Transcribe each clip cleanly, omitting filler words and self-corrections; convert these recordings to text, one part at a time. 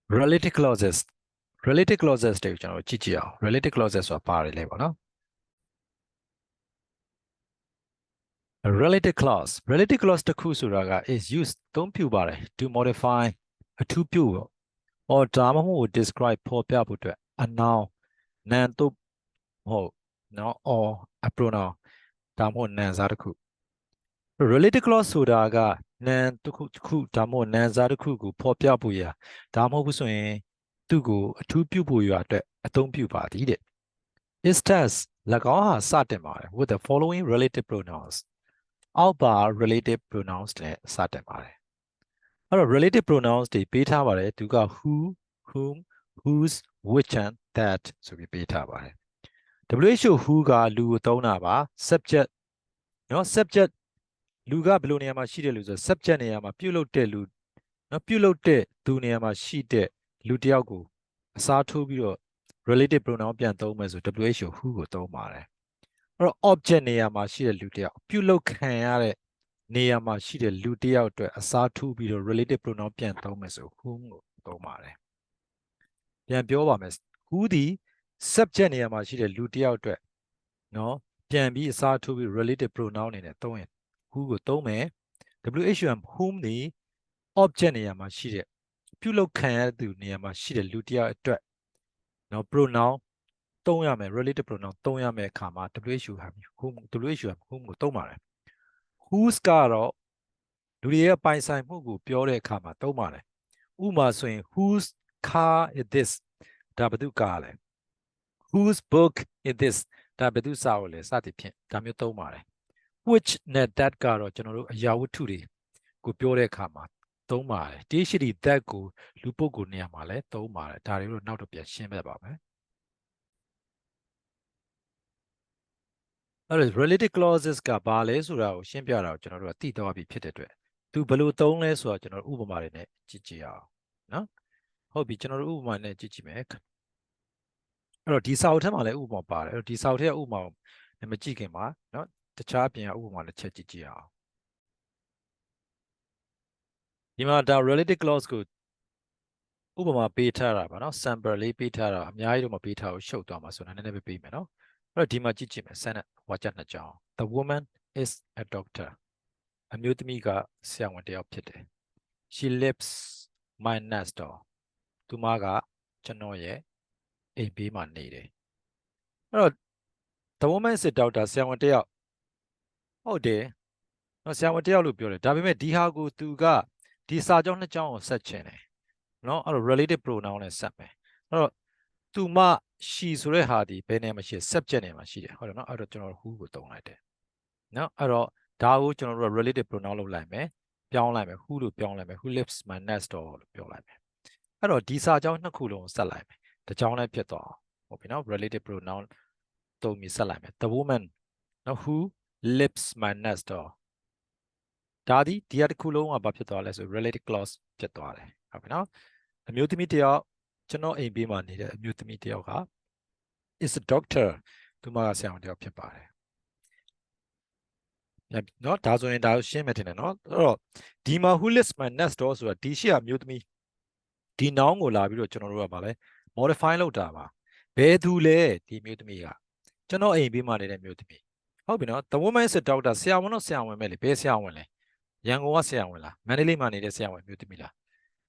related clauses related clauses တွေကိုကျွန်တော်ကြည့်ကြည့်အောင် related clauses ဆိုတာပါတယ်လေပေါ့နော် related clause တစ်ခုဆိုတာက is used သုံးပြုပါတယ် to modify အထူးပြုပေါ့ or ဒါမှမဟုတ် describe ဖော်ပြဖို့အတွက် a noun နာမ်တို့ဟုတ်နော် or a pronoun ဒါမှမဟုတ်နာမ်စားတစ်ခု related clause ဆိုတာကနာမ်တစ်ခုဒါမှမဟုတ်နာမ်စားတစ်ခုကိုဖော်ပြဖို့ရာဒါမှမဟုတ်ဘူးဆိုရင်သူ့ကိုအထူးပြုဖို့ရာအတွက်အသုံးပြုပါသည်တဲ့ it starts ၎င်းဟာစတင်ပါတယ် with the following related pronouns အောက်ပါ related pronouns နဲ့စတင်ပါတယ်အဲ့တော့ related pronouns တွေပေးထားပါတယ်သူက who whom whose which and that ဆိုပြီးပေးထားပါတယ် WHO who ကလူကိုသုံးတာပါ subject နော် subject လူကဘယ်လိုနေရာမှာရှိတယ်လို့ဆို subject နေရာမှာပြုလုပ်တဲ့လူနော်ပြုလုပ်တဲ့သူနေရာမှာရှိတဲ့လူတစ်ယောက်ကိုအစားထိုးပြီးတော့ related pronoun ပြန်သုံးမယ်ဆို WHO who ကိုသုံးပါတယ်အဲ့တော့ object နေရာမှာရှိတဲ့လူတစ်ယောက်ပြုလုပ်ခံရတဲ့နေရာမှာရှိတဲ့လူတစ်ယောက်အတွက်အစားထိုးပြီးတော့ related pronoun ပြန်သုံးမယ်ဆို whom ကိုသုံးပါတယ်ပြန်ပြောပါမယ် who ဒီ subject နေရာမှာရှိတဲ့လူတစ်ယောက်အတွက်နော်ပြန်ပြီးအစားထိုးပြီး related pronoun အနေနဲ့သုံးရင် who ကိုသုံးမယ် whom whom ဒီ object နေရာမှာရှိတဲ့ပြုလုပ်ခံရတဲ့နေရာမှာရှိတဲ့လူတစ်ယောက်အတွက်နော် pronoun သုံးရမယ် related pronoun သုံးရမယ်အခါမှာ whom ကိုသုံးပါတယ် whose ကတော့လူတွေရဲ့ပိုင်ဆိုင်မှုကိုပြောတဲ့အခါမှာသုံးပါတယ်ဥပမာဆိုရင် whose car is this ဒါဘယ်သူကားလဲ whose book is this ဒါဘယ်သူစာအုပ်လဲစသည်ဖြင့်ဒါမျိုးသုံးပါတယ် which နဲ့ that ကတော့ကျွန်တော်တို့အရာဝတ္ထုတွေကိုပြောတဲ့အခါမှာသုံးပါတယ်တေးရှိသည့် that ကိုလူပုဂ္ဂိုလ်နေရာမှာလည်းသုံးပါတယ်ဒါတွေကိုနောက်တော့ပြန်ရှင်းပြပါမယ်အဲ့တော့ related clauses ကဘာလဲဆိုတာကိုရှင်းပြတာကိုကျွန်တော်တို့ကသိသွားပြီဖြစ်တဲ့အတွက်သူဘယ်လိုသုံးလဲဆိုတာကျွန်တော်ဥပမာတွေနဲ့ကြည့်ကြည့်အောင်နော်ဟုတ်ပြီကျွန်တော်တို့ဥပမာနဲ့ကြည့်ကြည့်မယ်အဲ့တော့ဒီစာအုပ်ထဲမှာလည်းဥပမာပါတယ်အဲ့တော့ဒီစာအုပ်ထဲကဥပမာကိုမကြည့်ခင်မှာနော်တခြားအပြင်ကဥပမာတစ်ချက်ကြည့်ကြည့်အောင်ဒီမှာဒါ related clause ကိုဥပမာပေးထားတာပါနော် sample လေးပေးထားတာအများကြီးတော့မပေးထားဘူးရှုပ်သွားမှာဆိုတော့နည်းနည်းပဲပေးမယ်နော်အဲ့တော့ဒီမှာကြည့်ကြည့်မယ် sentence ဝါကျနှစ်ကြောင်း The woman is a doctor အမျိုးသမီးကဆရာဝန်တစ်ယောက်ဖြစ်တယ် She lives my next door သူမကကျွန်တော်ရဲ့အိမ်ဘေးမှာနေတယ်အဲ့တော့ The woman is a doctor ဆရာဝန်တစ်ယောက်ဟုတ်တယ်နော်ဆရာဝန်တစ်ယောက်လို့ပြောတယ်ဒါပေမဲ့ဒီဟာကိုသူကဒီစာကြောင်းနှစ်ကြောင်းကိုဆက်ချင်တယ်နော်အဲ့တော့ related pronoun နဲ့ဆက်မယ်အဲ့တော့သူမ she ဆိုတဲ့ဟာဒီဘယ်နေရာမှာရှိ subject နေရာမှာရှိတယ်ဟုတ်တယ်နော်အဲ့တော့ကျွန်တော် who ကိုသုံးလိုက်တယ်နော်အဲ့တော့ဒါကိုကျွန်တော်တို့ related pronoun လုပ်လိုက်မယ်ပြောင်းလိုက်မယ် who လို့ပြောင်းလိုက်မယ် who lives my next door လို့ပြောလိုက်မယ်အဲ့တော့ဒီစာကြောင်းနှစ်ခုလုံးဆက်လိုက်မယ်တစ်ကြောင်းလည်းဖြစ်သွားအောင်ဟုတ်ပြီနော် related pronoun သုံးပြီးဆက်လိုက်မယ် the woman နော် who lives my next door ဒါဒီဟာတစ်ခုလုံးကဘာဖြစ်သွားလဲဆို related clause ဖြစ်သွားတယ်ဟုတ်ပြီနော်အမျိုးသမီးတစ်ယောက်ကျွန်တော်အိမ်ဘေးမှာနေတဲ့အမျိုးသမီးတစ်ယောက်က is a doctor သူမကဆရာဝန်တစ်ယောက်ဖြစ်ပါတယ်เนาะဒါဆိုရင်ဒါကိုရှင်းမယ်ထင်တယ်เนาะအဲ့တော့ဒီမှာ who lives my next door ဆိုတာဒီရှိအမျိုးသမီးဒီ noun ကိုလာပြီးတော့ကျွန်တော်တို့ကဗာလဲ modify လုပ်တာပါဘယ်သူလဲဒီမျိုးသမီးကကျွန်တော်အိမ်ဘေးမှာနေတဲ့မျိုးသမီးဟုတ်ပြီနော် the woman is a doctor ဆရာဝန်တော့ဆရာဝန်ပဲလေဘယ်ဆရာဝန်လဲရန်ကုန်ကဆရာဝန်လားမန္တလေးမှာနေတဲ့ဆရာဝန်မျိုးသမီးလား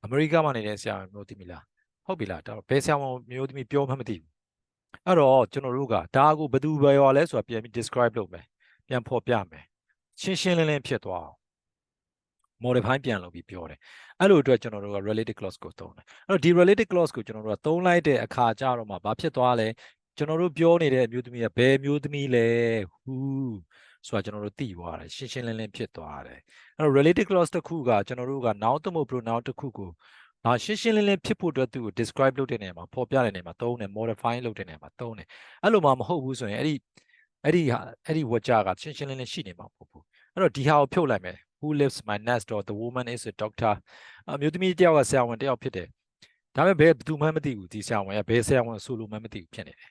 အမေရိကမှာနေတဲ့ဆရာဝန်မျိုးသမီးလားဟုတ်ပြီလားဒါဘယ်ဆရာဝန်မျိုးသမီးပြောမှမသိဘူးအဲ့တော့ကျွန်တော်တို့ကဒါကိုဘယ်သူပဲရောလဲဆိုတာပြန်ပြီး describe လုပ်မယ်ပြန်ဖော်ပြမယ်ရှင်းရှင်းလင်းလင်းဖြစ်သွားအောင် modify ပြန်လုပ်ပြီးပြောတယ်အဲ့လိုအတွက်ကျွန်တော်တို့က related clause ကိုသုံးတယ်အဲ့တော့ဒီ related clause ကိုကျွန်တော်တို့ကသုံးလိုက်တဲ့အခါကျတော့မှဘာဖြစ်သွားလဲကျွန်တော်တို့ပြောနေတဲ့အမျိုးသမီးကဘယ်မျိုးသမီးလဲ who ဆိုတာကျွန်တော်တို့သိသွားတယ်ရှင်းရှင်းလင်းလင်းဖြစ်သွားတယ်အဲ့တော့ related clause တစ်ခုကကျွန်တော်တို့က noun သို့မဟုတ် pronoun တစ်ခုကိုရှင်းရှင်းလင်းလင်းဖြစ်ဖို့အတွက်သူ့ကို describe လုပ်တဲ့နေရာမှာဖော်ပြတဲ့နေရာမှာသုံးတယ် modify လုပ်တဲ့နေရာမှာသုံးတယ်အဲ့လိုမှမဟုတ်ဘူးဆိုရင်အဲ့ဒီဝါကျကရှင်းရှင်းလင်းလင်းရှိနေမှာမဟုတ်ဘူးအဲ့တော့ဒီဟာကိုဖြုတ်လိုက်မယ် who lives my next door the woman is a doctor အမျိုးသမီးတယောက်ကဆရာဝန်တယောက်ဖြစ်တယ်ဒါပေမဲ့ဘယ်သူမှမသိဘူးဒီဆရာဝန်ကဘယ်ဆရာဝန်ဆိုလို့မှမသိဘူးဖြစ်နေတယ်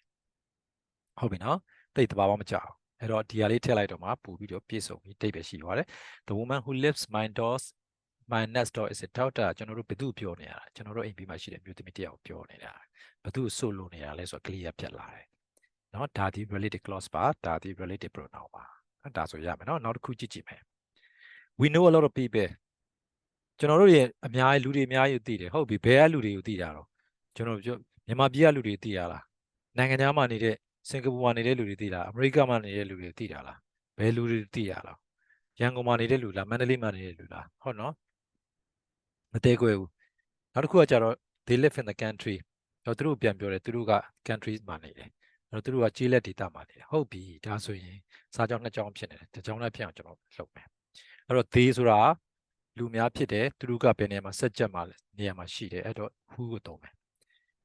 ဟုတ်ပြီနော်တိတ်တဘာမှမကြောက်အဲ့တော့ဒီဟာလေးထည့်လိုက်တော့မှပို့ပြီးတော့ပြည့်စုံပြီးတိတ်ပဲရှိသွားတယ် the woman who lives my my next door is a daughter ကျွန်တော်တို့ဘယ်သူပြောနေရတာကျွန်တော်တို့အိမ်ပြီးမှရှိတဲ့မြို့သမီးတယောက်ပြောနေတာဘယ်သူဆိုလို့နေရလဲဆိုတော့ clear ဖြစ်လာတယ်เนาะဒါဒီ related clause ပါဒါဒီ related pronoun ပါဒါဆိုရမယ်เนาะနောက်တစ်ခုကြည့်ကြည့်မယ် we know a lot of people ကျွန်တော်တို့ရဲ့အများကြီးလူတွေအများကြီးသိတယ်ဟုတ်ပြီဘယ်ကလူတွေကိုသိတာတော့ကျွန်တော်ပြောမြန်မာပြည်ကလူတွေသိရလားနိုင်ငံခြားမှာနေတဲ့စင်ကာပူမှာနေတဲ့လူတွေသိလားအမေရိကမှာနေတဲ့လူတွေသိတာလားဘယ်လူတွေသိရလားရန်ကုန်မှာနေတဲ့လူလားမန္တလေးမှာနေတဲ့လူလားဟုတ်နော်မသေးခွဲဘူးနောက်တစ်ခုကကြတော့ they live in the country တော့သူတို့ပြန်ပြောတယ်သူတို့က country မှာနေတယ်အဲ့တော့သူတို့ကကျေးလက်ဒေသမှာနေတယ်ဟုတ်ပြီဒါဆိုရင်စာကြောင်းနှစ်ကြောင်းဖြစ်နေတယ်တစ်ကြောင်းလည်းဖြစ်အောင်ကျွန်တော်လုပ်မယ်အဲ့တော့ they ဆိုတာလူများဖြစ်တယ်သူတို့ကဘယ်နေရာမှာစက်ချက်မှာနေရာမှာရှိတယ်အဲ့တော့ who ကိုသုံးမယ်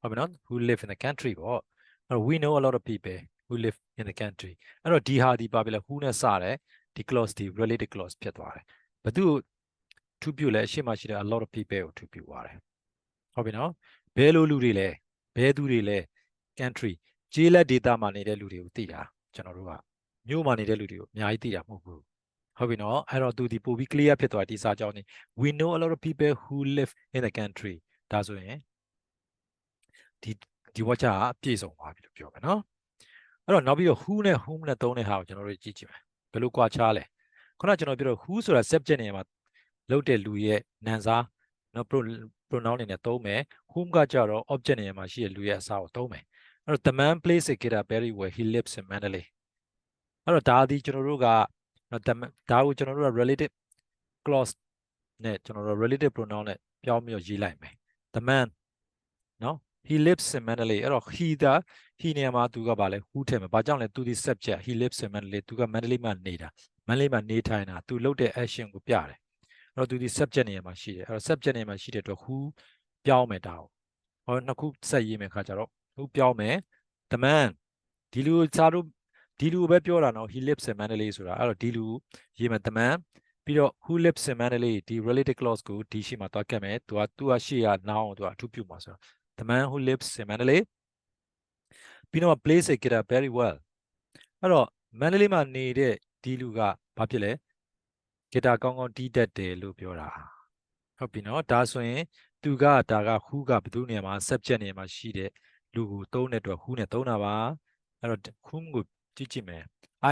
ဟုတ်ပြီနော် who live in the country ပေါ့အဲ့တော့ we know a lot of people who live in the country အဲ့တော့ဒီဟာဒီပါပြီလဲ who နဲ့စတယ်ဒီ clause ဒီ related clause ဖြစ်သွားတယ်ဘယ်သူထူပြုလဲအရှိမရှိတဲ့ a lot of people ကိုထူပြုသွားတယ်ဟုတ်ပြီနော်ဘယ်လိုလူတွေလဲဘယ်သူတွေလဲ country ကျေးလက်ဒေသမှာနေတဲ့လူတွေကိုသိတာကျွန်တော်တို့ကမြို့မှာနေတဲ့လူတွေကိုအများကြီးသိတာမဟုတ်ဘူးဟုတ်ပြီနော်အဲ့တော့သူဒီပို့ပြီး clear ဖြစ်သွားဒီစာကြောင်းနေ we know a lot of people who live in the country ဒါဆိုရင်ဒီဝါချာအပြည့်စုံသွားပြီလို့ပြောမယ်နော်အဲ့တော့နောက်ပြီးတော့ who နဲ့ whom နဲ့သုံးတဲ့ဟာကိုကျွန်တော်တို့ကြည့်ကြည့်မယ်ဘယ်လိုကွာခြားလဲခုနကကျွန်တော်ပြောတော့ who ဆိုတာ subject နေရာမှာလုပ်တဲ့လူရဲ့နာမ်စားနော် pronoun အနေနဲ့သုံးမယ် whom ကကြတော့ object နေရာမှာရှိတဲ့လူရဲ့အစားကိုသုံးမယ်အဲ့တော့ the man plays a guitar very well he lives in Mandalay အဲ့တော့ဒါဒီကျွန်တော်တို့ကဒါကိုကျွန်တော်တို့က related clause နဲ့ကျွန်တော်တို့ related pronoun နဲ့ပြောင်းပြီးတော့ရေးလိုက်မယ် the man နော် he lives in Mandalay အဲ့တော့ he နေရာမှာသူကဗာလဲ who ထဲမှာဘာကြောင့်လဲသူဒီ subject he lives in Mandalay သူက Mandalay မှာနေတာ Mandalay မှာနေထိုင်တာသူလုပ်တဲ့ action ကိုပြတယ်အဲ့တော့သူဒီ subject နေရာမှာရှိတယ်အဲ့တော့ subject နေရာမှာရှိတဲ့အတွက် who ပြောင်းမယ်ဒါကိုဟောနှစ်ခုဆက်ရေးမယ်ခါကြတော့ who ပြောင်းမယ် the man ဒီလူစားတို့ဒီလူပဲပြောတာနော် he lives in Mandalay ဆိုတာအဲ့တော့ဒီလူရေးမယ် the man ပြီးတော့ who lives in Mandalay ဒီ related clause ကိုဒီရှိမှာတွားကတ်မယ်သူကရှေ့က noun ကိုသူကအထူးပြုမှာဆိုတော့ the man who lives in Mandalay ပြီးတော့ plays a guitar very well အဲ့တော့ Mandalay မှာနေတဲ့ဒီလူကဘာဖြစ်လဲဂီတာကောင်းကောင်းတီးတတ်တယ်လို့ပြောတာဟုတ်ပြီနော်ဒါဆိုရင်သူကဒါက who ကဘယ်သူနေရာမှာ subject နေရာမှာရှိတဲ့လူကိုသုံးတဲ့အတွက် who နဲ့သုံးတာပါအဲ့တော့ whom ကိုကြည့်ကြည့်မယ်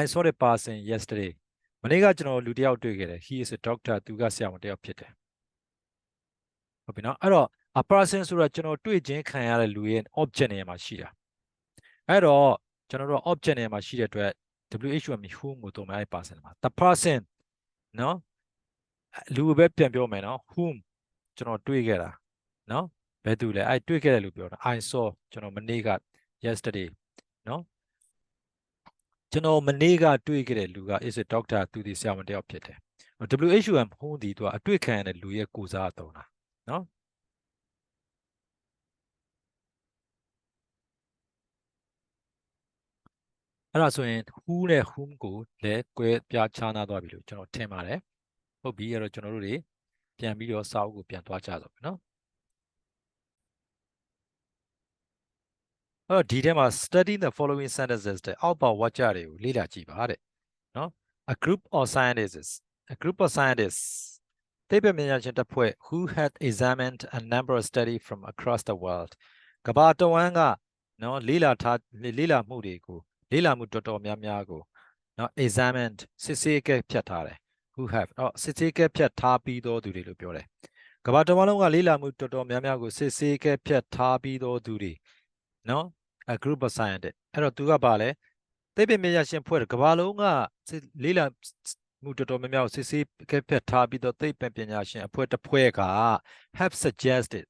I saw the person yesterday မနေ့ကကျွန်တော်လူတယောက်တွေ့ခဲ့တယ် he is a doctor သူကဆရာဝန်တယောက်ဖြစ်တယ်ဟုတ်ပြီနော်အဲ့တော့ a person ဆိုတာကျွန်တော်တွေ့ချင်းခံရတဲ့လူရဲ့ object နေရာမှာရှိတာအဲ့တော့ကျွန်တော်တို့ object နေရာမှာရှိတဲ့အတွက် whom whom ကိုသုံးမယ်အဲ့ person မှာ the person နော်လူပဲပြန်ပြောမယ်နော် whom ကျွန်တော်တွေ့ခဲ့တာနော်ဘယ်သူလဲအဲ့တွေ့ခဲ့တယ်လို့ပြောတာ I saw ကျွန်တော်မနေ့က yesterday နော်ကျွန်တော်မနေ့ကတွေ့ခဲ့တဲ့လူက is a doctor သူဒီဆရာဝန်တယောက်ဖြစ်တယ် whom whom ဒီသူကအတွေ့ခံရတဲ့လူရဲ့ကိုစားသုံးတာနော်အဲ့ဒါဆိုရင် who နဲ့ whom ကိုလည်းကွဲပြားခြားနားသွားပြီလို့ကျွန်တော်ထင်ပါတယ်ဟုတ်ပြီအဲ့တော့ကျွန်တော်တို့တွေပြန်ပြီးတော့စာအုပ်ကိုပြန်သွားကြတော့မယ်နော်အဲ့တော့ဒီထဲမှာ study the following sentences တဲ့အောက်ပါဝါကျတွေကိုလေ့လာကြည့်ပါတဲ့နော် a group of scientists သိပ္ပံပညာရှင်တပ်ဖွဲ့ who had examined a number of studies from across the world ကမ္ဘာတဝန်းကနော်လေ့လာမှုတော်တော်များများကိုနော် examined စစ်ဆေးကဲဖြတ်ထားတယ် who have စစ်ဆေးကဲဖြတ်ထားပြီးသောသူတွေလို့ပြောတယ်ကမ္ဘာတဝန်းလုံးကလေ့လာမှုတော်တော်များများကိုစစ်ဆေးကဲဖြတ်ထားပြီးသောသူတွေနော် a group of scientists အဲ့တော့သူကပါလဲသိပ္ပံပညာရှင်ဖွဲ့ကမ္ဘာလုံးကလေ့လာမှုတော်တော်များများကိုစစ်ဆေးကဲဖြတ်ထားပြီးသောသိပ္ပံပညာရှင်အဖွဲ့တစ်ဖွဲ့က have suggested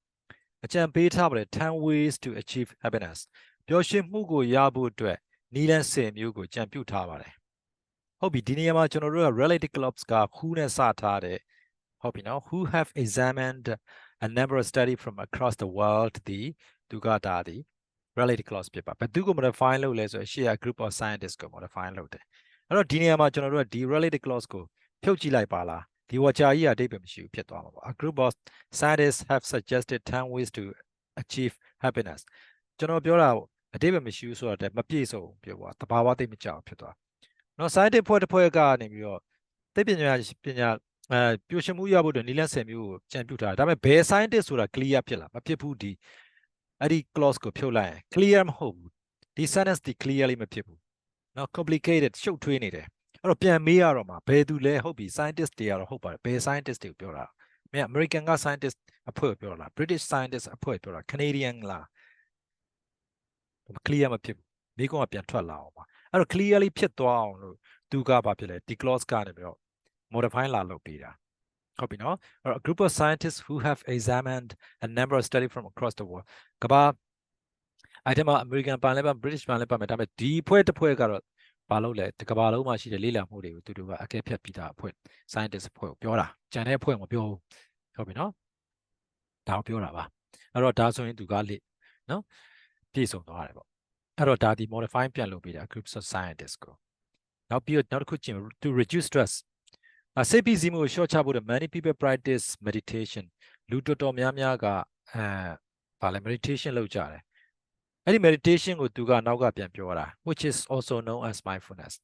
အကြံပေးထားပါတယ် 10 ways to achieve happiness ပျော်ရွှင်မှုကိုရဖို့အတွက်နည်းလမ်း10မျိုးကိုကြံပြုထားပါတယ်ဟုတ်ပြီဒီနေရာမှာကျွန်တော်တို့က related clause က who နဲ့စထားတဲ့ဟုတ်ပြီနော် who have examined a number of studies from across the world ဒီသူကဒါဒီ related clause ဖြစ်ပါဘယ်သူကို modify လုပ်လဲဆိုရင်ရှေ့က group of scientists ကို modify လုပ်တယ်အဲ့တော့ဒီနေရာမှာကျွန်တော်တို့ကဒီ related clause ကိုဖြုတ်ကြည့်လိုက်ပါလားဒီဝါချာကြီးကအဓိပ္ပာယ်မရှိဘူးဖြစ်သွားမှာပေါ့ a group of scientists have suggested 10 ways to achieve happiness ကျွန်တော်ပြောတာအဓိပ္ပာယ်မရှိဘူးဆိုတော့မပြည့်စုံပြောပါတဘာဝသိမကြောက်ဖြစ်သွားနော် scientist ဖွဲ့တစ်ဖွဲ့ကနေပြီးတော့သိပ္ပံပညာ ပျော်ရွှင်မှုရဖို့အတွက်နည်းလမ်း10မျိုးကိုကြံပြုထားတယ်ဒါပေမဲ့ဘယ် scientist ဆိုတာ clear ဖြစ်လားမဖြစ်ဘူးဒီအဲ့ဒီ clause ကိုဖြုတ်လိုက်ရင် clear မဟုတ်ဘူးဒီ sentence ဒီ clearly မဖြစ်ဘူးနော် complicated ရှုပ်ထွေးနေတယ်အဲ့တော့ပြန်မေးရတော့မှာဘယ်သူလဲဟုတ်ပြီ scientist တွေကတော့ဟုတ်ပါတယ်ဘယ် scientist တွေကိုပြောတာမင်း American က scientist အဖွဲ့ကိုပြောတာလား British scientist အဖွဲ့ကိုပြောတာ Canadian လား clear မဖြစ်ဘူးမိကုံးကပြန်ထွက်လာအောင်ပါအဲ့တော့ clearly ဖြစ်သွားအောင်လို့သူကဘာဖြစ်လဲဒီ clause ကနေပြီးတော့ modify လာလုပ်ပေးတာဟုတ်ပြီနော်အဲ့တော့ a group of scientists who have examined a number of studies from across the world ကမ္ဘာအဲ့ဒီမှာ American ပန်လဲပါ British ပန်လဲပါမယ်ဒါပေမဲ့ဒီအဖွဲ့တစ်ဖွဲ့ကတော့ဘာလို့လဲဒီကမ္ဘာလုံးမှာရှိတဲ့လေ့လာမှုတွေကိုသူတို့ကအကဲဖြတ်ပြီးသားအဖွဲ့ scientist အဖွဲ့ကိုပြောတာကျန်တဲ့အဖွဲ့မပြောဘူးဟုတ်ပြီနော်ဒါကိုပြောတာပါအဲ့တော့ဒါဆိုရင်သူကလေနော်ပြည့်စုံသွားတယ်ပေါ့အဲ့တော့ဒါဒီ modify ပြန်လုပ်ပေးတာ groups of scientists ကိုနောက်ပြီးတော့နောက်တစ်ခုကျင် to reduce stress စိတ်ဖိစီးမှုကို short ချဖို့ many people practice meditation လူတော်တော်များများကဗာလဲ meditation လုပ်ကြတယ်အဲ့ဒီ meditation ကိုသူကနောက်ကပြန်ပြောတာ which is also known as mindfulness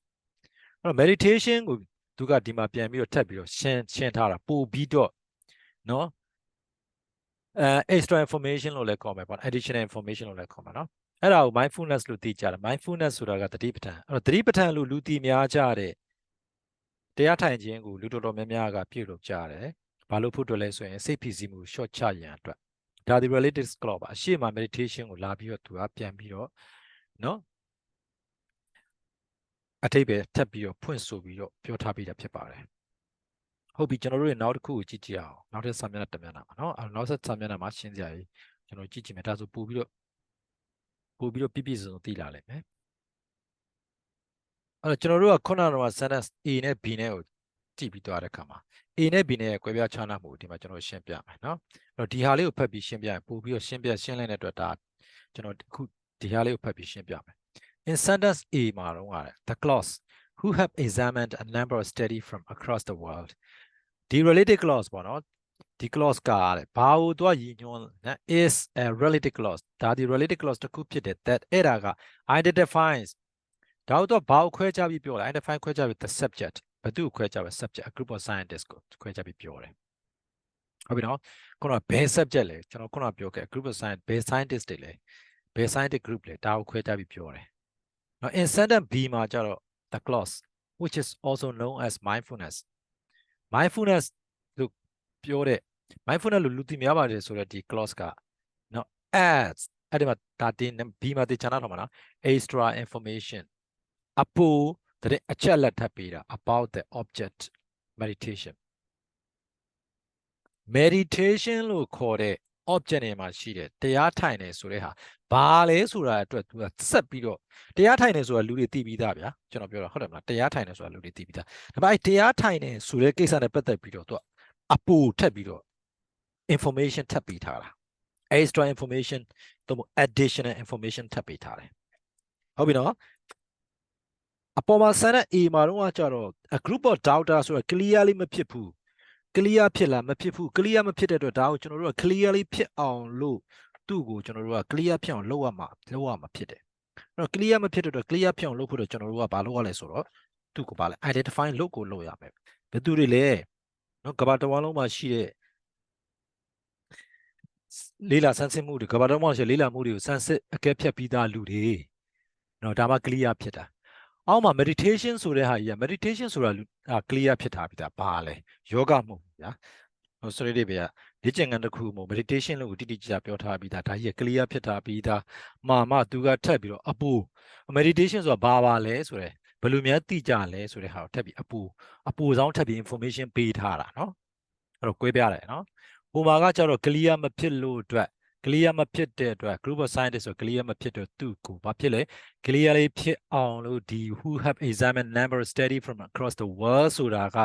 အဲ့တော့ meditation ကိုသူကဒီမှာပြန်ပြီးတော့ထပ်ပြီးတော့ရှင်းထားတာပို့ပြီးတော့နော် extra information လို့လည်းခေါ်မယ်ပေါ့ additional information လို့လည်းခေါ်မှာနော်အဲ့ဒါကို mindfulness လို့သိကြတယ် mindfulness ဆိုတာကသတိပဋ္ဌာန်အဲ့တော့သတိပဋ္ဌာန်လို့လူသိများကြတဲ့တရားထိုင်ခြင်းကိုလူတော်တော်များများကပြုလုပ်ကြတယ်ဘာလို့ဖို့အတွက်လဲဆိုရင်စိတ်ဖိစီးမှု short ချရန်အတွက်ဒါဒီ related clause ပါအရှိမ meditation ကိုလာပြီးတော့သူကပြန်ပြီးတော့နော်အထိပ္ပယ်ထပ်ပြီးတော့ဖွင့်ဆိုပြီးတော့ပြောထားပြီးတာဖြစ်ပါတယ်ဟုတ်ပြီကျွန်တော်တို့ရဲ့နောက်တစ်ခုကိုကြည့်ကြည့်အောင်နောက်တစ်စာမျက်နှာတစ်မျက်နှာပါနော်နောက်ဆက်စာမျက်နှာမှာရှင်းစရာကြီးကျွန်တော်ကြည့်ကြည့်မယ်ဒါဆိုပို့ပြီးတော့ပြည့်စုံသိလာလိမ့်မယ်အဲ့တော့ကျွန်တော်တို့ကခုနကတော့ sentence A နဲ့ B နဲ့ကိုကြည့်ပြီးသွားတဲ့အခါမှာ A နဲ့ B နဲ့ကွဲပြားခြားနားမှုဒီမှာကျွန်တော်ရှင်းပြမယ်နော်အဲ့တော့ဒီဟာလေးကိုဖတ်ပြီးရှင်းပြရင်ပို့ပြီးတော့ရှင်းလင်းတဲ့အတွက်ဒါကျွန်တော်အခုဒီဟာလေးကိုဖတ်ပြီးရှင်းပြမယ် In sentence A မှာတော့က the clause who have examined a number of studies from across the world ဒီ related clause ပေါ့နော်ဒီ clause ကတဲ့ဘာကိုသွားရည်ညွှန်းလဲ is a related clause ဒါဒီ related clause တစ်ခုဖြစ်တယ် that အဲ့ဒါက identifies ဒါတော့ဘာကိုခွဲခြားပြီးပြောလဲ identify ခွဲခြားပြီး the subject ဘယ်သူခွဲခြားပဲ subject a group of scientists ကိုခွဲခြားပြီးပြောတယ်ဟုတ်ပြီနော်ခုနကဘယ် subject လဲကျွန်တော်ခုနကပြောခဲ့ group of science ဘယ် scientist တွေလဲဘယ် scientific group လဲဒါကိုခွဲခြားပြီးပြောတယ်နော် in sentence B မှာကျတော့ the clause which is also known as mindfulness လို့ပြောတဲ့ mindfulness လို့လူသိများပါတယ်ဆိုတော့ဒီ clause ကနော် adds အဲ့ဒီမှာဒါတင် B မှာတင်ချာနာထောင်ပါနော် extra information အပူတဲ့အချက်လက်ထပ်ပေးတာ about the object meditation လို့ခေါ်တဲ့ object တွေမှာရှိတဲ့တရားထိုင်နေဆိုတဲ့ဟာဘာလဲဆိုတာအတွက်သူကဆက်ပြီးတော့တရားထိုင်နေဆိုတာလူတွေသိပြီးသားဗျာကျွန်တော်ပြောတာဟုတ်တယ်မလားတရားထိုင်နေဆိုတာလူတွေသိပြီးသားဒါပေမဲ့တရားထိုင်နေဆိုတဲ့ကိစ္စနဲ့ပတ်သက်ပြီးတော့သူကအပူထပ်ပြီးတော့ information ထပ်ပေးထားတာ extra information တို့ additional information ထပ်ပေးထားတယ်ဟုတ်ပြီနော်အပေါ်မှာ sentence A မှာတော့ကြတော့ a group of doctor ဆိုတာ clearly မဖြစ်ဘူး clear ဖြစ်လားမဖြစ်ဘူး clear မဖြစ်တဲ့အတွက်ဒါကိုကျွန်တော်တို့က clearly ဖြစ်အောင်လို့သူ့ကိုကျွန်တော်တို့က clear ဖြစ်အောင်လုပ်ရမှာဖြစ်တယ်အဲ့တော့ clear မဖြစ်တဲ့အတွက် clear ဖြစ်အောင်လုပ်ဖို့တော့ကျွန်တော်တို့ကဘာလုပ်ရလဲဆိုတော့သူ့ကိုဘာလဲ identify လုပ်ကိုလုပ်ရမယ်ဘယ်သူတွေလဲနော်ကမ္ဘာတစ်ဝန်းလုံးမှာရှိတဲ့လေးလာဆန်းစစ်မှုတွေကမ္ဘာတစ်ဝန်းမှာရှိတဲ့လေးလာမှုတွေကိုဆန်းစစ်အကဲဖြတ်ပြီးသားလူတွေနော်ဒါမှ clear ဖြစ်တာအောက်မှာ meditation ဆိုတဲ့ဟာကြီးက meditation ဆိုတာ clear ဖြစ်ထားပြီးသားဘာလဲယောဂမှုဗျာဟိုဆိုရတဲ့ဗျာလေ့ကျင့်ခန်းတစ်ခုမို့ meditation လို့တိတိကျကျပြောထားပြီးသားဒါကြီးက clear ဖြစ်ထားပြီးသားမှသူကထပ်ပြီးတော့အပူ meditation ဆိုတာဘာလဲဆိုရယ်ဘယ်လိုများသိကြလဲဆိုတဲ့ဟာကိုထပ်ပြီးအပူဆောင်ထပ်ပြီး information ပေးထားတာเนาะအဲ့တော့ကွဲပြားတယ်เนาะဟိုမှာကကျတော့ clear မဖြစ်လို့အတွက် clear မဖြစ်တဲ့အတွက် group of scientists ဆို clear မဖြစ်တဲ့သူ့ကိုဘာဖြစ်လဲ clear လေးဖြစ်အောင်လို့ဒီ who have examined number of study from across the world ဆိုတာက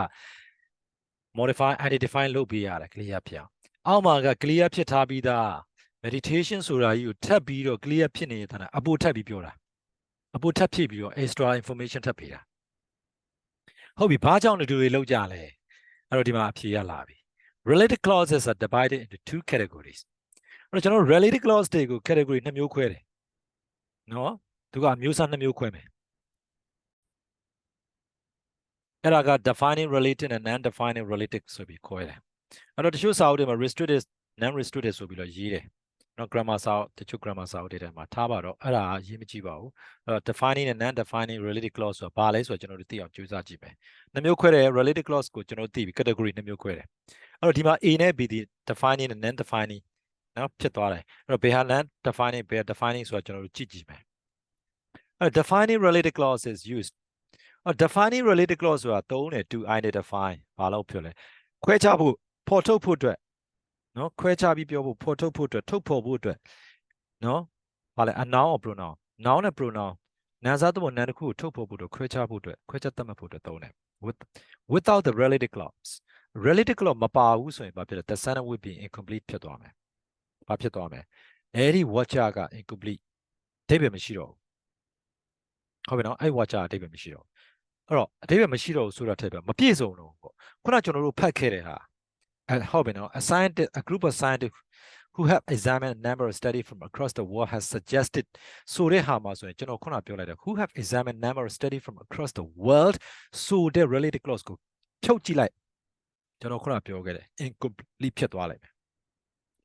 modify identify လုပ်ပေးရတယ် clear ဖြစ်အောင်အောက်မှာက clear ဖြစ်ထားပြီးသား meditation ဆိုတာကြီးကိုထပ်ပြီးတော့ clear ဖြစ်နေတာအပိုထပ်ပြီးပြောတာအပိုထပ်ဖြစ်ပြီးတော့ extra information ထပ်ပေးတာဟုတ်ပြီဘာကြောင့်ဒီလိုတွေလောက်ကြလဲအဲ့တော့ဒီမှာအဖြေရလာပြီ related clauses are divided into two categories အဲ့တော့ကျွန်တော် related clause တွေကို category 2မျိုးခွဲတယ်နော်သူကအမျိုးအစား2မျိုးခွဲမယ် အဲ့ဒါက defining related and non defining related ဆိုပြီးခေါ်ရတယ်အဲ့တော့တချို့စာအုပ်တွေမှာ restricted non restricted ဆိုပြီးတော့ရေးတယ်နော် grammar စာအုပ်တချို့ grammar စာအုပ်တွေထဲမှာထားပါတော့အဲ့ဒါရေးမကြည့်ပါဘူးအဲ့တော့ defining and non defining related clause ဆိုတာဘာလဲဆိုတော့ကျွန်တော်တို့သိအောင်ကြိုးစားကြည့်မယ်နှစ်မျိုးခွဲတယ် related clause ကိုကျွန်တော်သိပြီ category နှစ်မျိုးခွဲတယ်အဲ့တော့ဒီမှာ A နဲ့ B ဒီ defining and non defining နော်ဖြစ်သွားတယ်အဲ့တော့ဘယ်ဟာ non defining ဘယ်ဟာ defining ဆိုတာကျွန်တော်တို့ကြည့်မယ်အဲ့ defining related clause is used defining related clause ဆိုတာသုံးတယ် to identify ဘာလို့ဖြစ်လဲခွဲခြားဖို့ဖော်ထုတ်ဖို့အတွက်နော်ခွဲခြားပြီးပြောဖို့ဖော်ထုတ်ဖို့အတွက်ထုတ်ဖော်ဖို့အတွက်နော်ဘာလဲ a noun or pronoun noun နဲ့ pronoun နာမ်စားသုံးနာမ်တစ်ခုကိုထုတ်ဖော်ဖို့အတွက်ခွဲခြားဖို့အတွက်ခွဲခြားသတ်မှတ်ဖို့အတွက်သုံးတယ် without the related clause related clause မပါဘူးဆိုရင်ဘာဖြစ်လဲ the sentence would be incomplete ဖြစ်သွားမယ်ဘာဖြစ်သွားမယ်အဲ့ဒီ watcher က incomplete အဓိပ္ပာယ်မရှိတော့ဘူးဟုတ်ပြီနော်အဲ့ watcher အဓိပ္ပာယ်မရှိတော့အဲ့တော့အဓိပ္ပာယ်မရှိတော့ဘူးဆိုတာထက်ပဲမပြည့်စုံတော့ဘူးပေါ့ခုနကျွန်တော်တို့ဖတ်ခဲ့တဲ့ဟာဟုတ်ပြီနော် a group of scientists who have examined a number of studies from across the world has suggested ဆိုတဲ့ဟာမှာဆိုရင်ကျွန်တော်ခုနပြောလိုက်တယ် who have examined a number of studies from across the world ဆိုတဲ့ related clause ကိုဖြုတ်ကြည့်လိုက်ကျွန်တော်ခုနပြောခဲ့တယ် incomplete ဖြစ်သွားလိုက်မယ်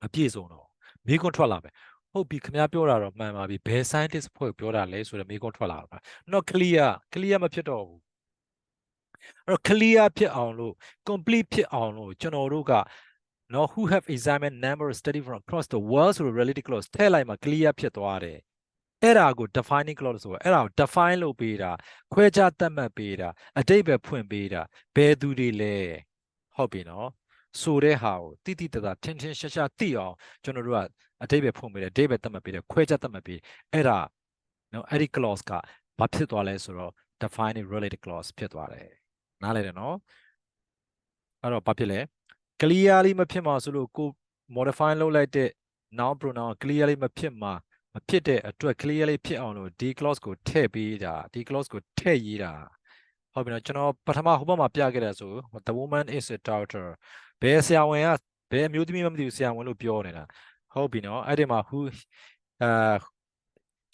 မပြည့်စုံတော့မိကွန်းထွက်လာမယ်ဟုတ်ပြီခင်ဗျားပြောတာတော့မှန်ပါပြီဘယ် scientist ဖွဲ့ပြောတာလဲဆိုတော့မိကွန်းထွက်လာတာ not clear မဖြစ်တော့ဘူးအဲ့တော့ clear ဖြစ်အောင်လို့ complete ဖြစ်အောင်လို့ကျွန်တော်တို့ကနော် who have examined number of study from across the world ဆိုတော့ related clause ထည့်လိုက်မှ clear ဖြစ်သွားတယ်အဲ့ဒါကို defining clause ဆိုတော့အဲ့ဒါကို define လုပ်ပေးတာခွဲခြားသတ်မှတ်ပေးတာအတိတ်ပဲဖွင့်ပေးတာဘယ်သူတွေလဲဟုတ်ပြီနော်ဆိုတဲ့ဟာကိုတိတိတသာထင်ထင်ရှားရှားသိအောင်ကျွန်တော်တို့ကအတိတ်ပဲဖွင့်ပေးတယ်အတိတ်ပဲသတ်မှတ်ပေးတယ်ခွဲခြားသတ်မှတ်ပေးအဲ့ဒါနော်အဲ့ဒီ clause ကဘာဖြစ်သွားလဲဆိုတော့ defining related clause ဖြစ်သွားတယ်နားလည်တယ်နော်အဲ့တော့ဘာဖြစ်လဲ clearly မဖြစ်မှာဆိုလို့ကို modify လုပ်လိုက်တဲ့ noun pronoun clearly မဖြစ်မှာမဖြစ်တဲ့အတွက် clearly ဖြစ်အောင်လို့ဒီ clause ကိုထည့်ပေးတာဒီ clause ကိုထည့်ရေးတာဟုတ်ပြီနော်ကျွန်တော်ပထမဟိုဘက်မှာပြခဲ့တယ်ဆို the woman is a doctor ဘယ်ဆရာဝန်ကဘယ်အမျိုးသမီးမှမသိဘူးဆရာဝန်လို့ပြောနေတာဟုတ်ပြီနော်အဲ့ဒီမှာ who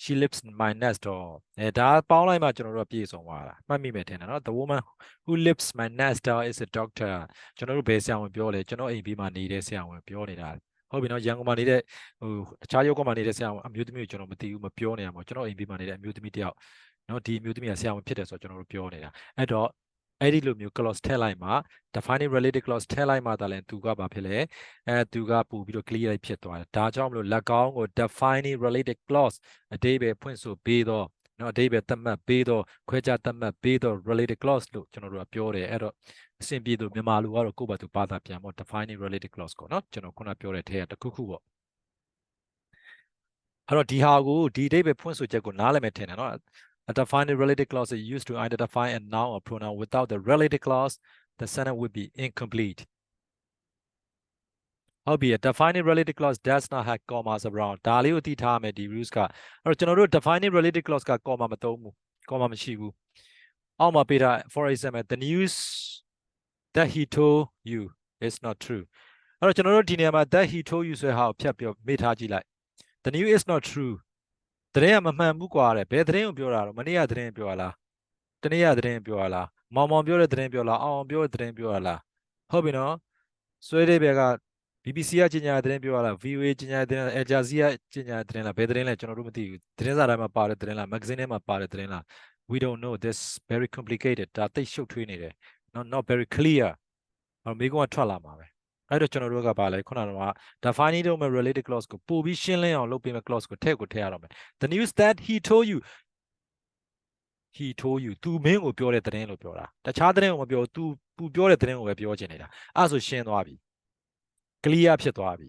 she lives in my next door ဒါပေါင်းလိုက်မှကျွန်တော်တို့ပြည့်စုံသွားတာမှတ်မိမယ်ထင်တယ်နော် the woman who lives my next door is a doctor ကျွန်တော်တို့ဘယ်ဆရာဝန်ပြောလဲကျွန်တော်အိမ်ဘေးမှာနေတဲ့ဆရာဝန်ပြောနေတာဟုတ်ပြီနော်ရန်ကုန်မှာနေတဲ့ဟိုတခြားရုပ်ကမှာနေတဲ့ဆရာဝန်အမျိုးသမီးကိုကျွန်တော်မသိဘူးမပြောနေရမှာကျွန်တော်အိမ်ဘေးမှာနေတဲ့အမျိုးသမီးတယောက်နော်ဒီအမျိုးသမီးကဆရာဝန်ဖြစ်တယ်ဆိုတော့ကျွန်တော်တို့ပြောနေတာအဲ့တော့အဲ့ဒီလိုမျိုး clause ထည့်လိုက်မှ defining related clause ထည့်လိုက်မှသာလဲသူကဘာဖြစ်လဲသူကပို့ပြီးတော့ clear ဖြစ်သွားတယ်ဒါကြောင့်မလို့လက်ကောင်းကို defining related clause အဓိပ္ပာယ်ဖွင့်ဆိုပေးတော့နော်အဓိပ္ပာယ်သတ်မှတ်ပေးတော့ခွဲခြားသတ်မှတ်ပေးတော့ related clause လို့ကျွန်တော်တို့ကပြောတယ်အဲ့တော့အဆင်ပြေသူမြန်မာလူကတော့ကိုယ့်ဘာသူဘာသာပြန်ပေါ့ defining related clause ကိုနော်ကျွန်တော်ခုနပြောတဲ့ထဲကတစ်ခုခုပေါ့အဲ့တော့ဒီဟာကိုဒီအဓိပ္ပာယ်ဖွင့်ဆိုချက်ကိုနားလည်မယ်ထင်တယ်နော် A defining related clause is used to identify a noun or pronoun. Without the related clause, the sentence would be incomplete. ဟုတ်ပြီ defining related clause does not have commas around ဒါလေးကိုသိထားမယ်ဒီ rules ကအဲ့တော့ကျွန်တော်တို့ defining related clause က comma မသုံးဘူး comma မရှိဘူးအောက်မှာပေးတာ for example the news that he told you is not true အဲ့တော့ကျွန်တော်တို့ဒီနေရာမှာ that he told you ဆိုတဲ့ဟာကိုဖြတ်ပြီးမေ့ထားကြည့်လိုက် the news is not true သတင်းကမမှန်ဘူးကွာတဲ့ဘယ်သတင်းကိုပြောတာတော့မနေ့ကသတင်းပြောရလားတနေ့ကသတင်းပြောရလားမောင်မောင်ပြောတဲ့သတင်းပြောလားအောင်ပြောတဲ့သတင်းပြောရလားဟုတ်ပြီနော်ဆွဲတဲ့ဘက်က BBC ကကြီးညာတဲ့သတင်းပြောရလား VOA ကြီးညာတဲ့သတင်း Al Jazeera ကြီးညာတဲ့သတင်းလားဘယ်သတင်းလဲကျွန်တော်တို့မသိဘူးသတင်းစာတိုင်းမှာပါတဲ့သတင်းလား magazine ထဲမှာပါတဲ့သတင်းလား we don't know this very complicated ဒါသိရှုပ်ထွေးနေတယ် not very clear မိကုံးကထွက်လာမှာပဲအဲ့တော့ကျွန်တော်တို့ကပါလဲခုနက defining တော့ related clause ကိုပို့ပြီးရှင်းလင်းအောင်လုပ်ပေးမယ့် clause ကိုထည့်ရတော့မယ် the news that he told youသူမင်းကိုပြောတဲ့သတင်းလို့ပြောတာတခြားသတင်းကိုမပြောသူပြောတဲ့သတင်းကိုပဲပြောချင်နေတာအဲ့ဆိုရှင်းသွားပြီ clear ဖြစ်သွားပြီ